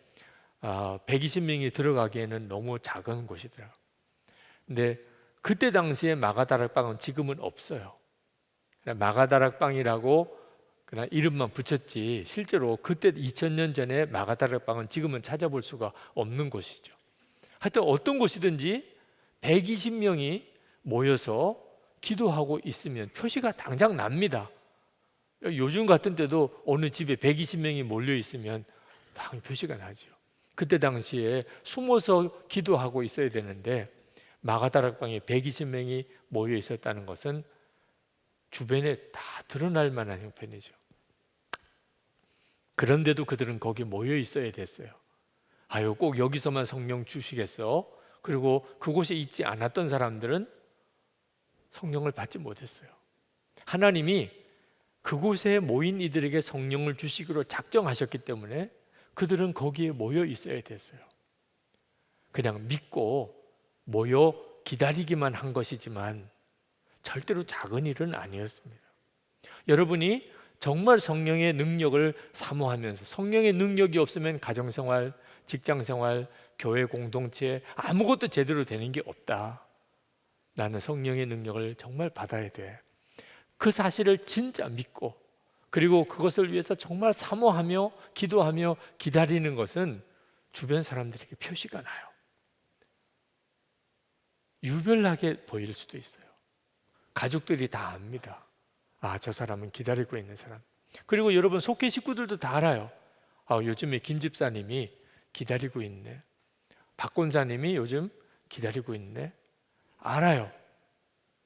120명이 들어가기에는 너무 작은 곳이더라고요. 근데 그때 당시에 마가다락방은 지금은 없어요. 마가다락방이라고 그냥 이름만 붙였지 실제로 그때 2000년 전에 마가다락방은 지금은 찾아볼 수가 없는 곳이죠. 하여튼 어떤 곳이든지 120명이 모여서 기도하고 있으면 표시가 당장 납니다. 요즘 같은 때도 어느 집에 120명이 몰려 있으면 당연히 표시가 나죠. 그때 당시에 숨어서 기도하고 있어야 되는데 마가다락방에 120명이 모여 있었다는 것은 주변에 다 드러날 만한 형편이죠. 그런데도 그들은 거기 모여 있어야 됐어요. 아유, 꼭 여기서만 성령 주시겠어? 그리고 그곳에 있지 않았던 사람들은 성령을 받지 못했어요. 하나님이 그곳에 모인 이들에게 성령을 주시기로 작정하셨기 때문에 그들은 거기에 모여 있어야 됐어요. 그냥 믿고 모여 기다리기만 한 것이지만 절대로 작은 일은 아니었습니다. 여러분이 정말 성령의 능력을 사모하면서, 성령의 능력이 없으면 가정생활, 직장생활, 교회 공동체 아무것도 제대로 되는 게 없다. 나는 성령의 능력을 정말 받아야 돼. 그 사실을 진짜 믿고, 그리고 그것을 위해서 정말 사모하며 기도하며 기다리는 것은 주변 사람들에게 표시가 나요. 유별나게 보일 수도 있어요. 가족들이 다 압니다. 아, 저 사람은 기다리고 있는 사람. 그리고 여러분 속회 식구들도 다 알아요. 아, 요즘에 김 집사님이 기다리고 있네. 박 권사님이 요즘 기다리고 있네. 알아요.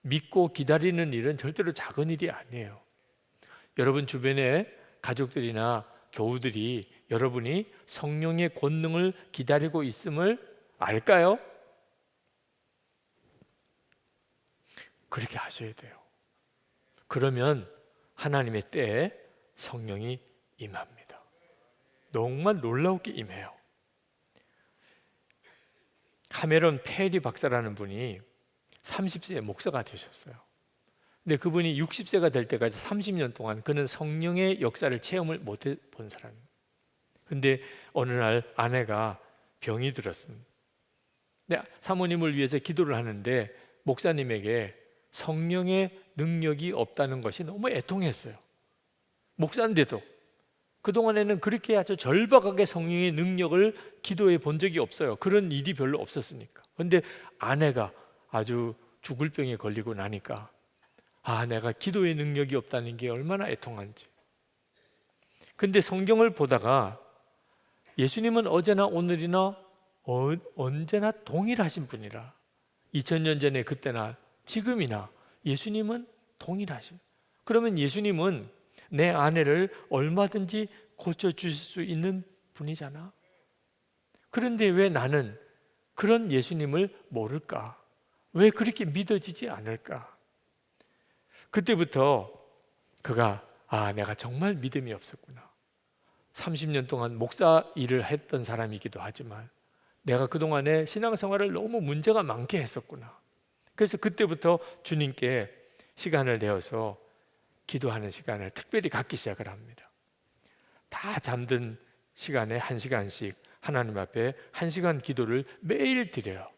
믿고 기다리는 일은 절대로 작은 일이 아니에요. 여러분 주변에 가족들이나 교우들이 여러분이 성령의 권능을 기다리고 있음을 알까요? 그렇게 하셔야 돼요. 그러면 하나님의 때에 성령이 임합니다. 정말 놀라우게 임해요. 카메론 페리 박사라는 분이 30세에 목사가 되셨어요. 근데 그분이 60세가 될 때까지 30년 동안 그는 성령의 역사를 체험을 못 본 사람입니다. 근데 어느 날 아내가 병이 들었습니다. 근데 사모님을 위해서 기도를 하는데 목사님에게 성령의 능력이 없다는 것이 너무 애통했어요. 목사인데도 그동안에는 그렇게 아주 절박하게 성령의 능력을 기도해 본 적이 없어요. 그런 일이 별로 없었으니까. 그런데 아내가 아주 죽을 병에 걸리고 나니까 아, 내가 기도의 능력이 없다는 게 얼마나 애통한지. 근데 성경을 보다가 예수님은 어제나 오늘이나 언제나 동일하신 분이라, 2000년 전에 그때나 지금이나 예수님은 동일하신. 그러면 예수님은 내 아내를 얼마든지 고쳐주실 수 있는 분이잖아. 그런데 왜 나는 그런 예수님을 모를까? 왜 그렇게 믿어지지 않을까? 그때부터 그가 내가 정말 믿음이 없었구나. 30년 동안 목사 일을 했던 사람이기도 하지만 내가 그동안에 신앙생활을 너무 문제가 많게 했었구나. 그래서 그때부터 주님께 시간을 내어서 기도하는 시간을 특별히 갖기 시작을 합니다. 다 잠든 시간에 1시간씩 하나님 앞에 1시간 기도를 매일 드려요.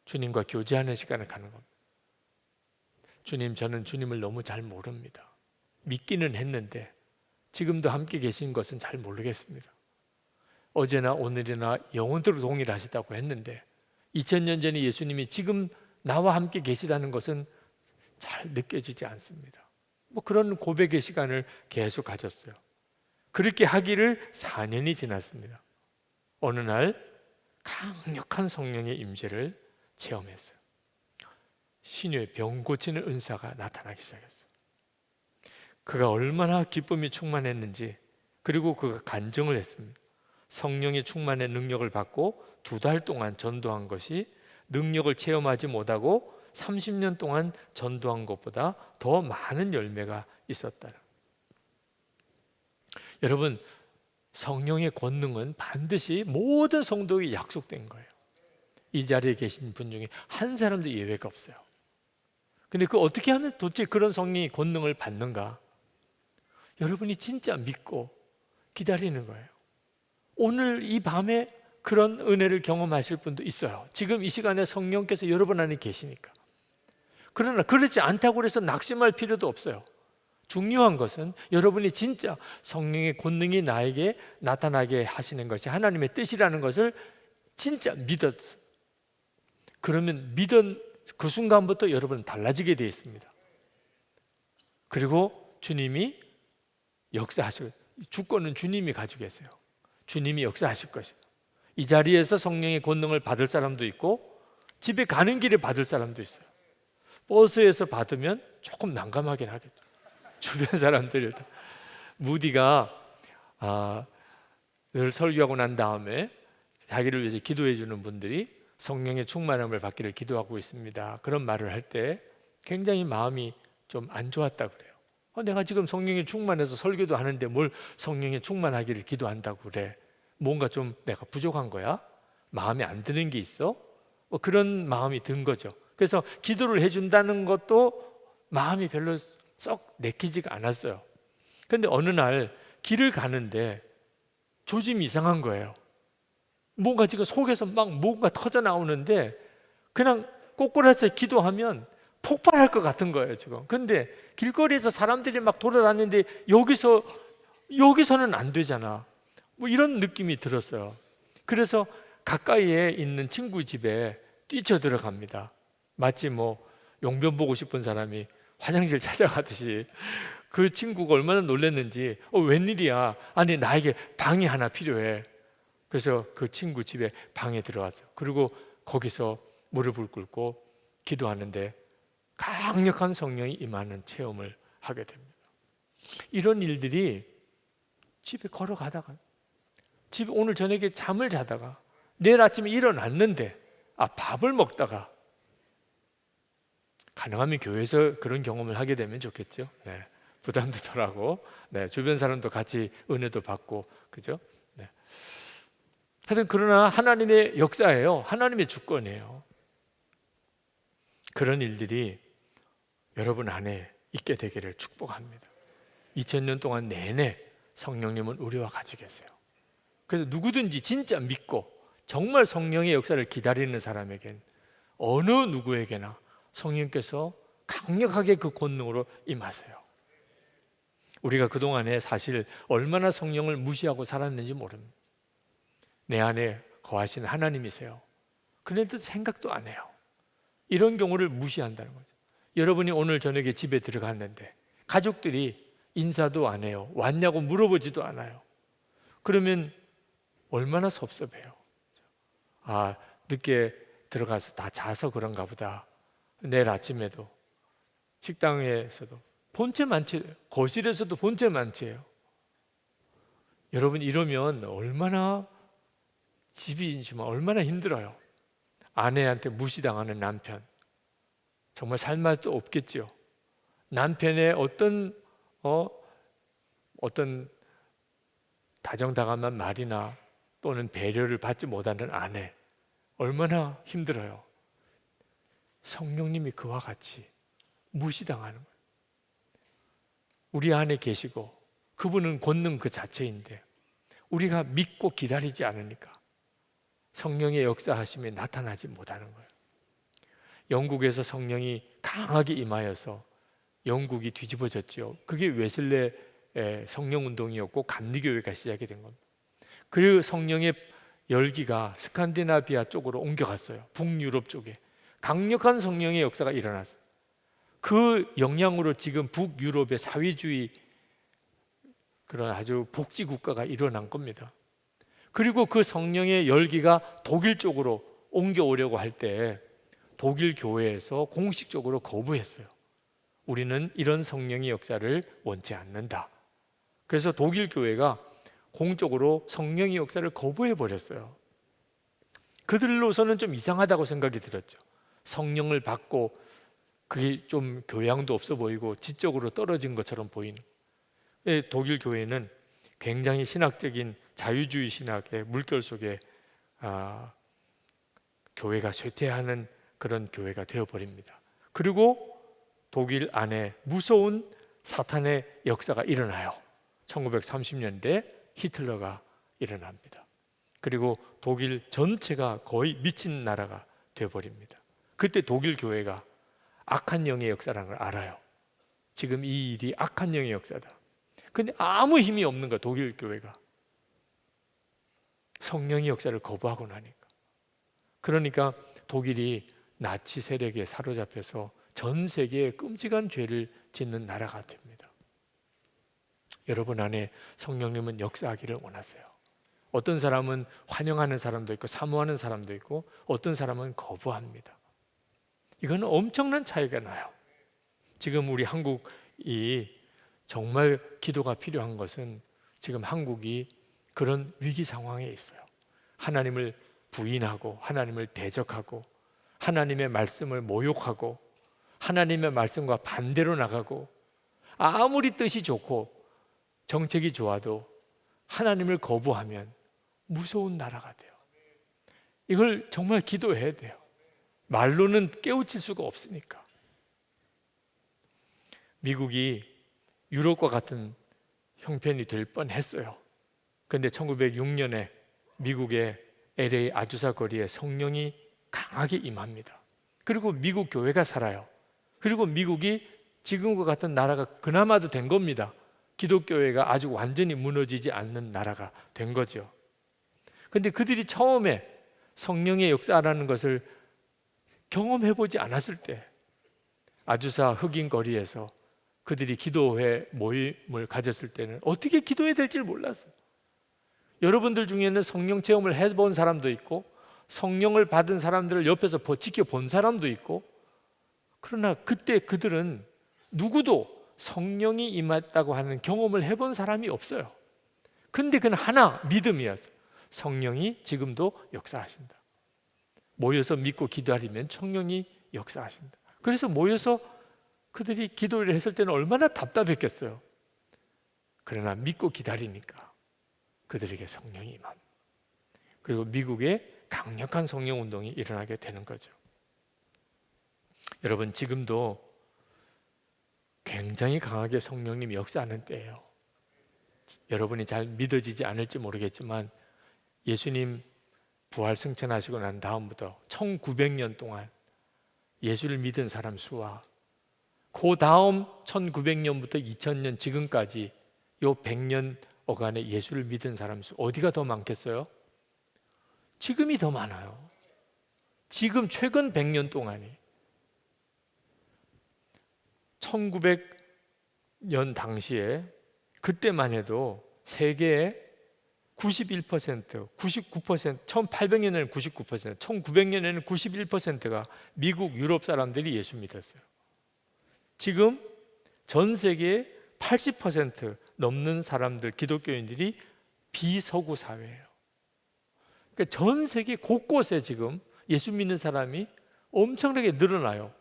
주님과 교제하는 시간을 가는 겁니다. 주님, 저는 주님을 너무 잘 모릅니다. 믿기는 했는데 지금도 함께 계신 것은 잘 모르겠습니다. 어제나 오늘이나 영원토록 동일하시다고 했는데 2000년 전에 예수님이 지금 나와 함께 계시다는 것은 잘 느껴지지 않습니다. 그런 고백의 시간을 계속 가졌어요. 그렇게 하기를 4년이 지났습니다. 어느 날 강력한 성령의 임재를 체험했어요. 신유의 병 고치는 은사가 나타나기 시작했어요. 그가 얼마나 기쁨이 충만했는지, 그리고 그가 간증을 했습니다. 성령의 충만의 능력을 받고 2달 동안 전도한 것이 능력을 체험하지 못하고 30년 동안 전도한 것보다 더 많은 열매가 있었다. 여러분, 성령의 권능은 반드시 모든 성도에게 약속된 거예요. 이 자리에 계신 분 중에 한 사람도 예외가 없어요. 근데 어떻게 하면 도대체 그런 성령의 권능을 받는가? 여러분이 진짜 믿고 기다리는 거예요. 오늘 이 밤에 그런 은혜를 경험하실 분도 있어요. 지금 이 시간에 성령께서 여러분 안에 계시니까. 그러나 그렇지 않다고 해서 낙심할 필요도 없어요. 중요한 것은 여러분이 진짜 성령의 권능이 나에게 나타나게 하시는 것이 하나님의 뜻이라는 것을 진짜 믿었어요. 그러면 믿은 그 순간부터 여러분은 달라지게 되어 있습니다. 그리고 주님이 역사하실, 주권은 주님이 가지고 계세요. 주님이 역사하실 것이다. 이 자리에서 성령의 권능을 받을 사람도 있고 집에 가는 길에 받을 사람도 있어요. 버스에서 받으면 조금 난감하긴 하겠죠. 주변 사람들이 다. 무디가 늘 설교하고 난 다음에 자기를 위해서 기도해 주는 분들이 성령의 충만함을 받기를 기도하고 있습니다. 그런 말을 할 때 굉장히 마음이 좀 안 좋았다 그래요. 내가 지금 성령에 충만해서 설교도 하는데 뭘 성령에 충만하기를 기도한다고 그래. 뭔가 좀 내가 부족한 거야? 마음에 안 드는 게 있어? 그런 마음이 든 거죠. 그래서 기도를 해준다는 것도 마음이 별로 썩 내키지가 않았어요. 근데 어느 날 길을 가는데 조짐이 이상한 거예요. 뭔가 지금 속에서 막 뭔가 터져 나오는데 그냥 꼬꾸라져 기도하면 폭발할 것 같은 거예요 지금. 근데 길거리에서 사람들이 막 돌아다니는데 여기서는 안 되잖아. 뭐 이런 느낌이 들었어요. 그래서 가까이에 있는 친구 집에 뛰쳐 들어갑니다. 마치 뭐 용변 보고 싶은 사람이 화장실 찾아가듯이. 그 친구가 얼마나 놀랐는지 웬일이야. 아니 나에게 방이 하나 필요해. 그래서 그 친구 집에 방에 들어갔어요. 그리고 거기서 무릎을 꿇고 기도하는데 강력한 성령이 임하는 체험을 하게 됩니다. 이런 일들이 집에 걸어가다가, 집에 오늘 저녁에 잠을 자다가, 내일 아침에 일어났는데 밥을 먹다가, 가능하면 교회에서 그런 경험을 하게 되면 좋겠죠. 네, 부담도 덜하고, 네, 주변 사람도 같이 은혜도 받고, 그죠? 네. 하여튼 그러나 하나님의 역사예요. 하나님의 주권이에요. 그런 일들이 여러분 안에 있게 되기를 축복합니다. 2000년 동안 내내 성령님은 우리와 같이 계세요. 그래서 누구든지 진짜 믿고 정말 성령의 역사를 기다리는 사람에겐, 어느 누구에게나 성령께서 강력하게 그 권능으로 임하세요. 우리가 그동안에 사실 얼마나 성령을 무시하고 살았는지 모릅니다. 내 안에 거하시는 하나님이세요. 그런데도 생각도 안 해요. 이런 경우를 무시한다는 거죠. 여러분이 오늘 저녁에 집에 들어갔는데 가족들이 인사도 안 해요. 왔냐고 물어보지도 않아요. 그러면 얼마나 섭섭해요. 늦게 들어가서 다 자서 그런가 보다. 내일 아침에도 식당에서도 본체 만취, 거실에서도 본체 만취예요. 여러분 이러면 얼마나 집이지만 얼마나 힘들어요. 아내한테 무시당하는 남편, 정말 살맛 도 없겠죠. 남편의 어떤 다정다감한 말이나 또는 배려를 받지 못하는 아내, 얼마나 힘들어요. 성령님이 그와 같이 무시당하는 거예요. 우리 안에 계시고 그분은 권능 그 자체인데 우리가 믿고 기다리지 않으니까 성령의 역사하심이 나타나지 못하는 거예요. 영국에서 성령이 강하게 임하여서 영국이 뒤집어졌죠. 그게 웨슬레 성령운동이었고 감리교회가 시작이 된 겁니다. 그리고 성령의 열기가 스칸디나비아 쪽으로 옮겨갔어요. 북유럽 쪽에 강력한 성령의 역사가 일어났어요. 그 영향으로 지금 북유럽의 사회주의, 그런 아주 복지 국가가 일어난 겁니다. 그리고 그 성령의 열기가 독일 쪽으로 옮겨오려고 할 때 독일 교회에서 공식적으로 거부했어요. 우리는 이런 성령의 역사를 원치 않는다. 그래서 독일 교회가 공적으로 성령의 역사를 거부해 버렸어요. 그들로서는 좀 이상하다고 생각이 들었죠. 성령을 받고 그게 좀 교양도 없어 보이고 지적으로 떨어진 것처럼 보이는. 독일 교회는 굉장히 신학적인 자유주의 신학의 물결 속에 교회가 쇠퇴하는 그런 교회가 되어버립니다. 그리고 독일 안에 무서운 사탄의 역사가 일어나요. 1930년대 히틀러가 일어납니다. 그리고 독일 전체가 거의 미친 나라가 되어버립니다. 그때 독일 교회가 악한 영의 역사라는 걸 알아요. 지금 이 일이 악한 영의 역사다. 근데 아무 힘이 없는 거야, 독일 교회가. 성령의 역사를 거부하고 나니까. 그러니까 독일이 나치 세력에 사로잡혀서 전 세계에 끔찍한 죄를 짓는 나라가 됩니다. 여러분 안에 성령님은 역사하기를 원하세요. 어떤 사람은 환영하는 사람도 있고 사모하는 사람도 있고 어떤 사람은 거부합니다. 이거는 엄청난 차이가 나요. 지금 우리 한국이 정말 기도가 필요한 것은 지금 한국이 그런 위기 상황에 있어요. 하나님을 부인하고 하나님을 대적하고 하나님의 말씀을 모욕하고 하나님의 말씀과 반대로 나가고 아무리 뜻이 좋고 정책이 좋아도 하나님을 거부하면 무서운 나라가 돼요. 이걸 정말 기도해야 돼요. 말로는 깨우칠 수가 없으니까. 미국이 유럽과 같은 형편이 될 뻔했어요. 그런데 1906년에 미국의 LA 아주사 거리에 성령이 강하게 임합니다. 그리고 미국 교회가 살아요. 그리고 미국이 지금과 같은 나라가 그나마도 된 겁니다. 기독교회가 아직 완전히 무너지지 않는 나라가 된 거죠. 그런데 그들이 처음에 성령의 역사라는 것을 경험해보지 않았을 때 아주사 흑인 거리에서 그들이 기도회 모임을 가졌을 때는 어떻게 기도해야 될지를 몰랐어요. 여러분들 중에는 성령 체험을 해본 사람도 있고 성령을 받은 사람들을 옆에서 지켜본 사람도 있고, 그러나 그때 그들은 누구도 성령이 임했다고 하는 경험을 해본 사람이 없어요. 그런데 그건 하나 믿음이었어요. 성령이 지금도 역사하신다. 모여서 믿고 기도하려면 성령이 역사하신다. 그래서 모여서 그들이 기도를 했을 때는 얼마나 답답했겠어요. 그러나 믿고 기다리니까 그들에게 성령이 임합니다. 그리고 미국에 강력한 성령 운동이 일어나게 되는 거죠. 여러분, 지금도 굉장히 강하게 성령님이 역사하는 때예요. 여러분이 잘 믿어지지 않을지 모르겠지만 예수님 부활 승천하시고 난 다음부터 1900년 동안 예수를 믿은 사람 수와 그 다음 1900년부터 2000년 지금까지 요 100년 어간에 예수를 믿은 사람 수 어디가 더 많겠어요? 지금이 더 많아요. 지금 최근 100년 동안이 1900년 당시에 그때만 해도 세계의 91%, 99%, 1800년에는 99%, 1900년에는 91%가 미국, 유럽 사람들이 예수 믿었어요. 지금 전 세계의 80% 넘는 사람들, 기독교인들이 비서구 사회예요. 그러니까 전 세계 곳곳에 지금 예수 믿는 사람이 엄청나게 늘어나요.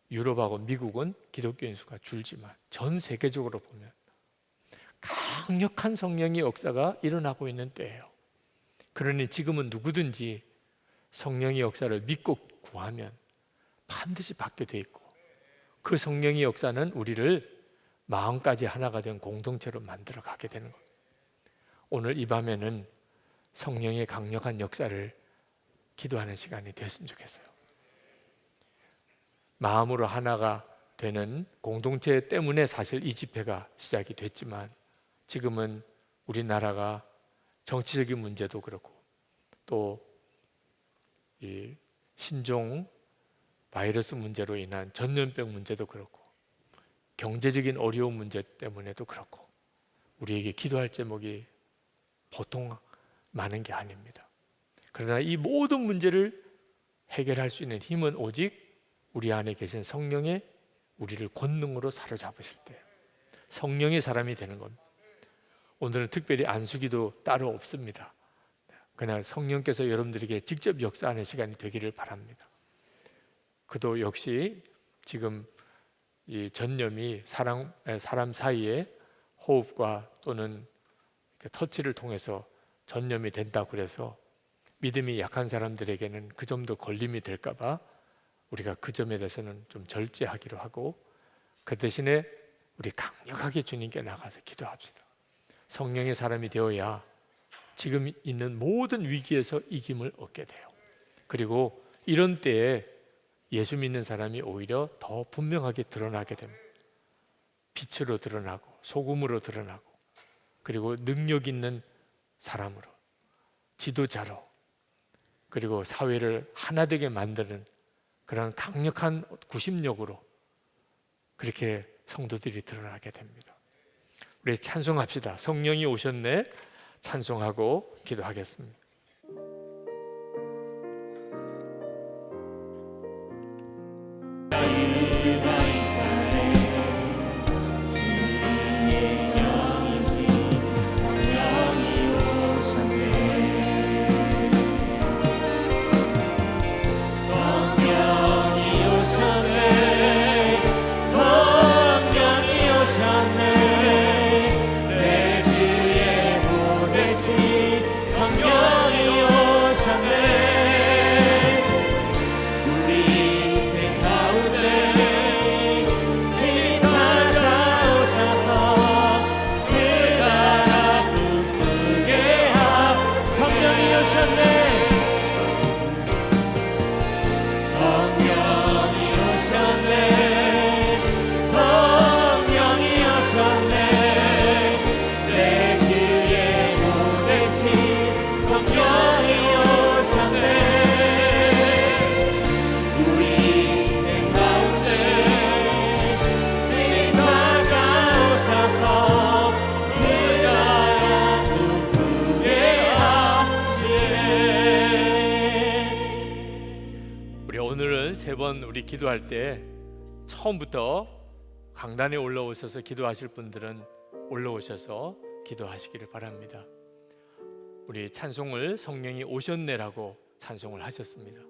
유럽하고 미국은 기독교인 수가 줄지만 전 세계적으로 보면 강력한 성령의 역사가 일어나고 있는 때예요. 그러니 지금은 누구든지 성령의 역사를 믿고 구하면 반드시 받게 돼 있고, 그 성령의 역사는 우리를 마음까지 하나가 된 공동체로 만들어 가게 되는 거예요. 오늘 이 밤에는 성령의 강력한 역사를 기도하는 시간이 됐으면 좋겠어요. 마음으로 하나가 되는 공동체 때문에 사실 이 집회가 시작이 됐지만 지금은 우리나라가 정치적인 문제도 그렇고 또 이 신종 바이러스 문제로 인한 전염병 문제도 그렇고 경제적인 어려운 문제 때문에도 그렇고 우리에게 기도할 제목이 보통 많은 게 아닙니다. 그러나 이 모든 문제를 해결할 수 있는 힘은 오직 우리 안에 계신 성령의 우리를 권능으로 사로잡으실 때 성령의 사람이 되는 겁니다. 오늘은 특별히 안수기도 따로 없습니다. 그냥 성령께서 여러분들에게 직접 역사하는 시간이 되기를 바랍니다. 그도 역시 지금 이 전염이 사람 사이에 호흡과 또는 터치를 통해서 전염이 된다고 그래서 믿음이 약한 사람들에게는 그 점도 걸림이 될까 봐 우리가 그 점에 대해서는 좀 절제하기로 하고, 그 대신에 우리 강력하게 주님께 나가서 기도합시다. 성령의 사람이 되어야 지금 있는 모든 위기에서 이김을 얻게 돼요. 그리고 이런 때에 예수 믿는 사람이 오히려 더 분명하게 드러나게 됩니다. 빛으로 드러나고 소금으로 드러나고 그리고 능력 있는 사람으로, 지도자로, 그리고 사회를 하나 되게 만드는 그런 강력한 구심력으로 그렇게 성도들이 드러나게 됩니다. 우리 찬송합시다. 성령이 오셨네. 찬송하고 기도하겠습니다.
나의 마음 안에
성령이 오셨네. 우리 인생 가운데 친히 찾아오셔서 그 나라 꿈꾸게 하. 성령이 오셨네. 성령이 오셨네. 성령이 오셨네. 내 주에 보내신 성령이 오셨네. 우리 인생 가운데 친히 찾아오셔서 그 나라 꿈꾸게 하시네.
우리 오늘은 세 번 우리 기도할 때 처음부터 강단에 올라오셔서 기도하실 분들은 올라오셔서 기도하시기를 바랍니다. 우리 찬송을 성령이 오셨네라고 찬송을 하셨습니다.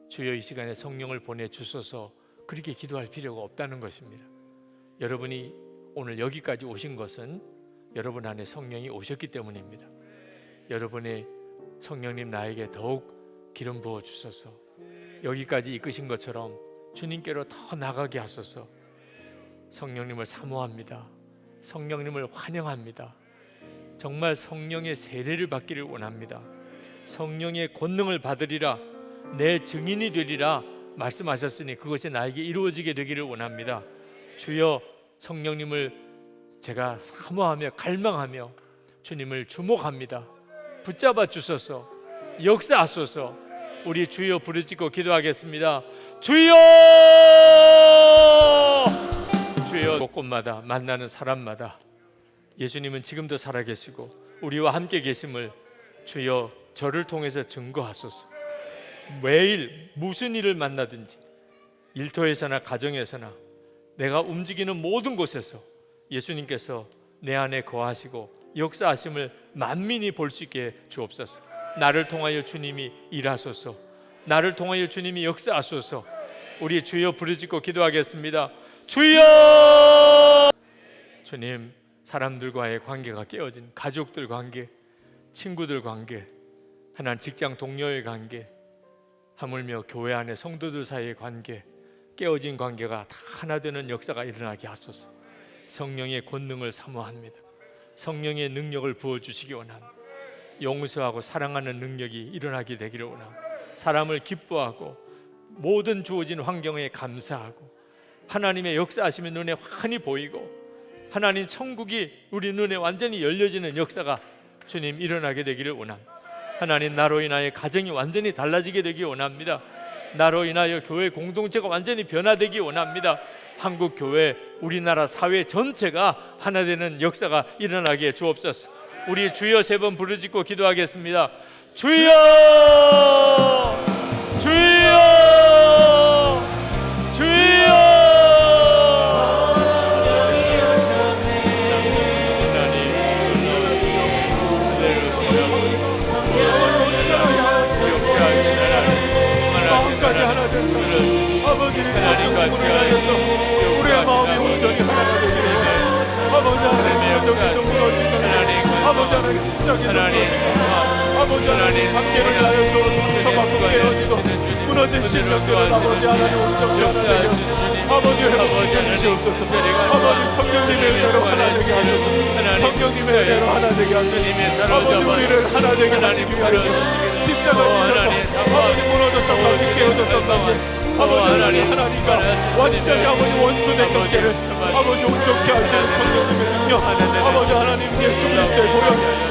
주여 이 시간에 성령을 보내주소서 그렇게 기도할 필요가 없다는 것입니다. 여러분이 오늘 여기까지 오신 것은 여러분 안에 성령이 오셨기 때문입니다. 여러분의 성령님 나에게 더욱 기름 부어 주소서. 여기까지 이끄신 것처럼 주님께로 더 나가게 하소서. 성령님을 사모합니다. 성령님을 환영합니다. 정말 성령의 세례를 받기를 원합니다. 성령의 권능을 받으리라, 내 증인이 되리라 말씀하셨으니 그것이 나에게 이루어지게 되기를 원합니다. 주여, 성령님을 제가 사모하며 갈망하며 주님을 주목합니다. 붙잡아 주소서. 역사하소서. 우리 주여 부르짖고 기도하겠습니다. 주여! 주여, 곳곳마다 만나는 사람마다 예수님은 지금도 살아계시고 우리와 함께 계심을 주여 저를 통해서 증거하소서. 매일 무슨 일을 만나든지 일터에서나 가정에서나 내가 움직이는 모든 곳에서 예수님께서 내 안에 거하시고 역사하심을 만민이 볼 수 있게 주옵소서. 나를 통하여 주님이 일하소서. 나를 통하여 주님이 역사하소서. 우리 주여 부르짖고 기도하겠습니다. 주여! 주님, 사람들과의 관계가 깨어진 가족들 관계, 친구들 관계, 하나님 직장 동료의 관계, 하물며 교회 안에 성도들 사이의 관계, 깨어진 관계가 다 하나 되는 역사가 일어나게 하소서. 성령의 권능을 사모합니다. 성령의 능력을 부어주시기 원합니다. 용서하고 사랑하는 능력이 일어나게 되기를 원합니다. 사람을 기뻐하고 모든 주어진 환경에 감사하고 하나님의 역사하심이 눈에 환히 보이고 하나님 천국이 우리 눈에 완전히 열려지는 역사가 주님 일어나게 되기를 원합니다. 하나님, 나로 인하여 가정이 완전히 달라지게 되기 원합니다. 나로 인하여 교회 공동체가 완전히 변화되기 원합니다. 한국 교회, 우리나라 사회 전체가 하나 되는 역사가 일어나게 주옵소서. 우리 주여 세 번 부르짖고 기도하겠습니다. 주여! 주여! 주여!
마음까지 하나 돼서 아버지를 성령으로 인하여서 우리의 마음이 온전히 하나가 되기를 원합니다. 아버지 하나님, 가정에서 무너진다. 아버지 하나님, 직장에서 무너진다. 아버지 하나님, 관계를 인하여서 상처받고 깨어지고 무너진 신령들을 아버지 하나님 온전히 하나 되게 하소서. 아버지 회복시켜 주시옵소서. 아버지 성령님의 은혜로 하나 되게 하소서. 성령님의 은혜로 하나 되게 하소서. 아버지 우리를 하나 되게 하시기 위하여서 십자가 지셔서 아버지 무너졌던 관계, 깨어졌던 관계, 아버지 하나님과 완전히 아버지 원수된 관계를 아버지 온전케 하시는 성령님의 능력, 아버지 하나님 예수 그리스도의 보혈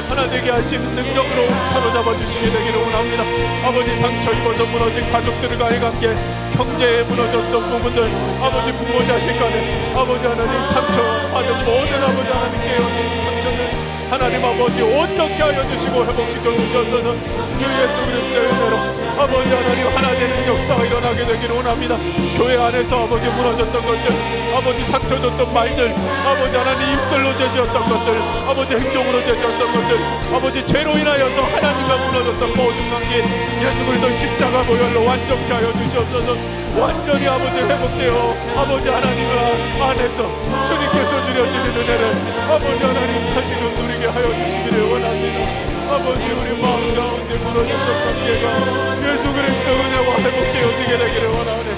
하나 되게 하시는 능력으로 사로잡아 주시게 되기를 원합니다. 아버지 상처 입어서 무너진 가족들과의 관계, 형제에 무너졌던 부분들, 아버지 부모 자식 간에 아버지 하나님 상처받은 모든 아버지 하나님 깨어진 상처들 하나님 아버지 온전케 하여 주시고 회복시켜 주셔서 주 예수 그리스도의 은혜로 아버지 하나님 하나 되는 역사가 일어나게 되기를 원합니다. 교회 안에서 아버지 무너졌던 것들, 아버지 상처 줬던 말들, 아버지 하나님 입술로 제지었던 것들, 아버지 행동으로 제지었던 것들, 아버지 죄로 인하여서 하나님과 무너졌던 모든 관계 예수 그리스도 십자가 보혈로 완전케 하여 주시옵소서. 완전히 아버지 회복되어 아버지 하나님 안에서 주님께서 누려지는 은혜를 아버지 하나님 다시금 누리게 하여 주시기를 원합니다. 아버지 우리 마음
관계가 예수 그리스도 은혜와 회복되어지게 되기를 원하오니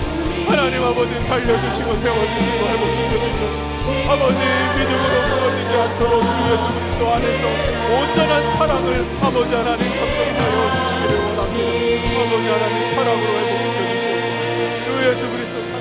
하나님 아버지 살려주시고 세워주시고 회복시켜주시고 아버지 믿음으로 무너지지 않도록 주 예수 그리스도 안에서 온전한 사랑을 아버지 하나님 선동하여 주시기를 원합니다. 아버지 하나님 사랑으로 회복시켜주시옵소서. 주 예수 그리스도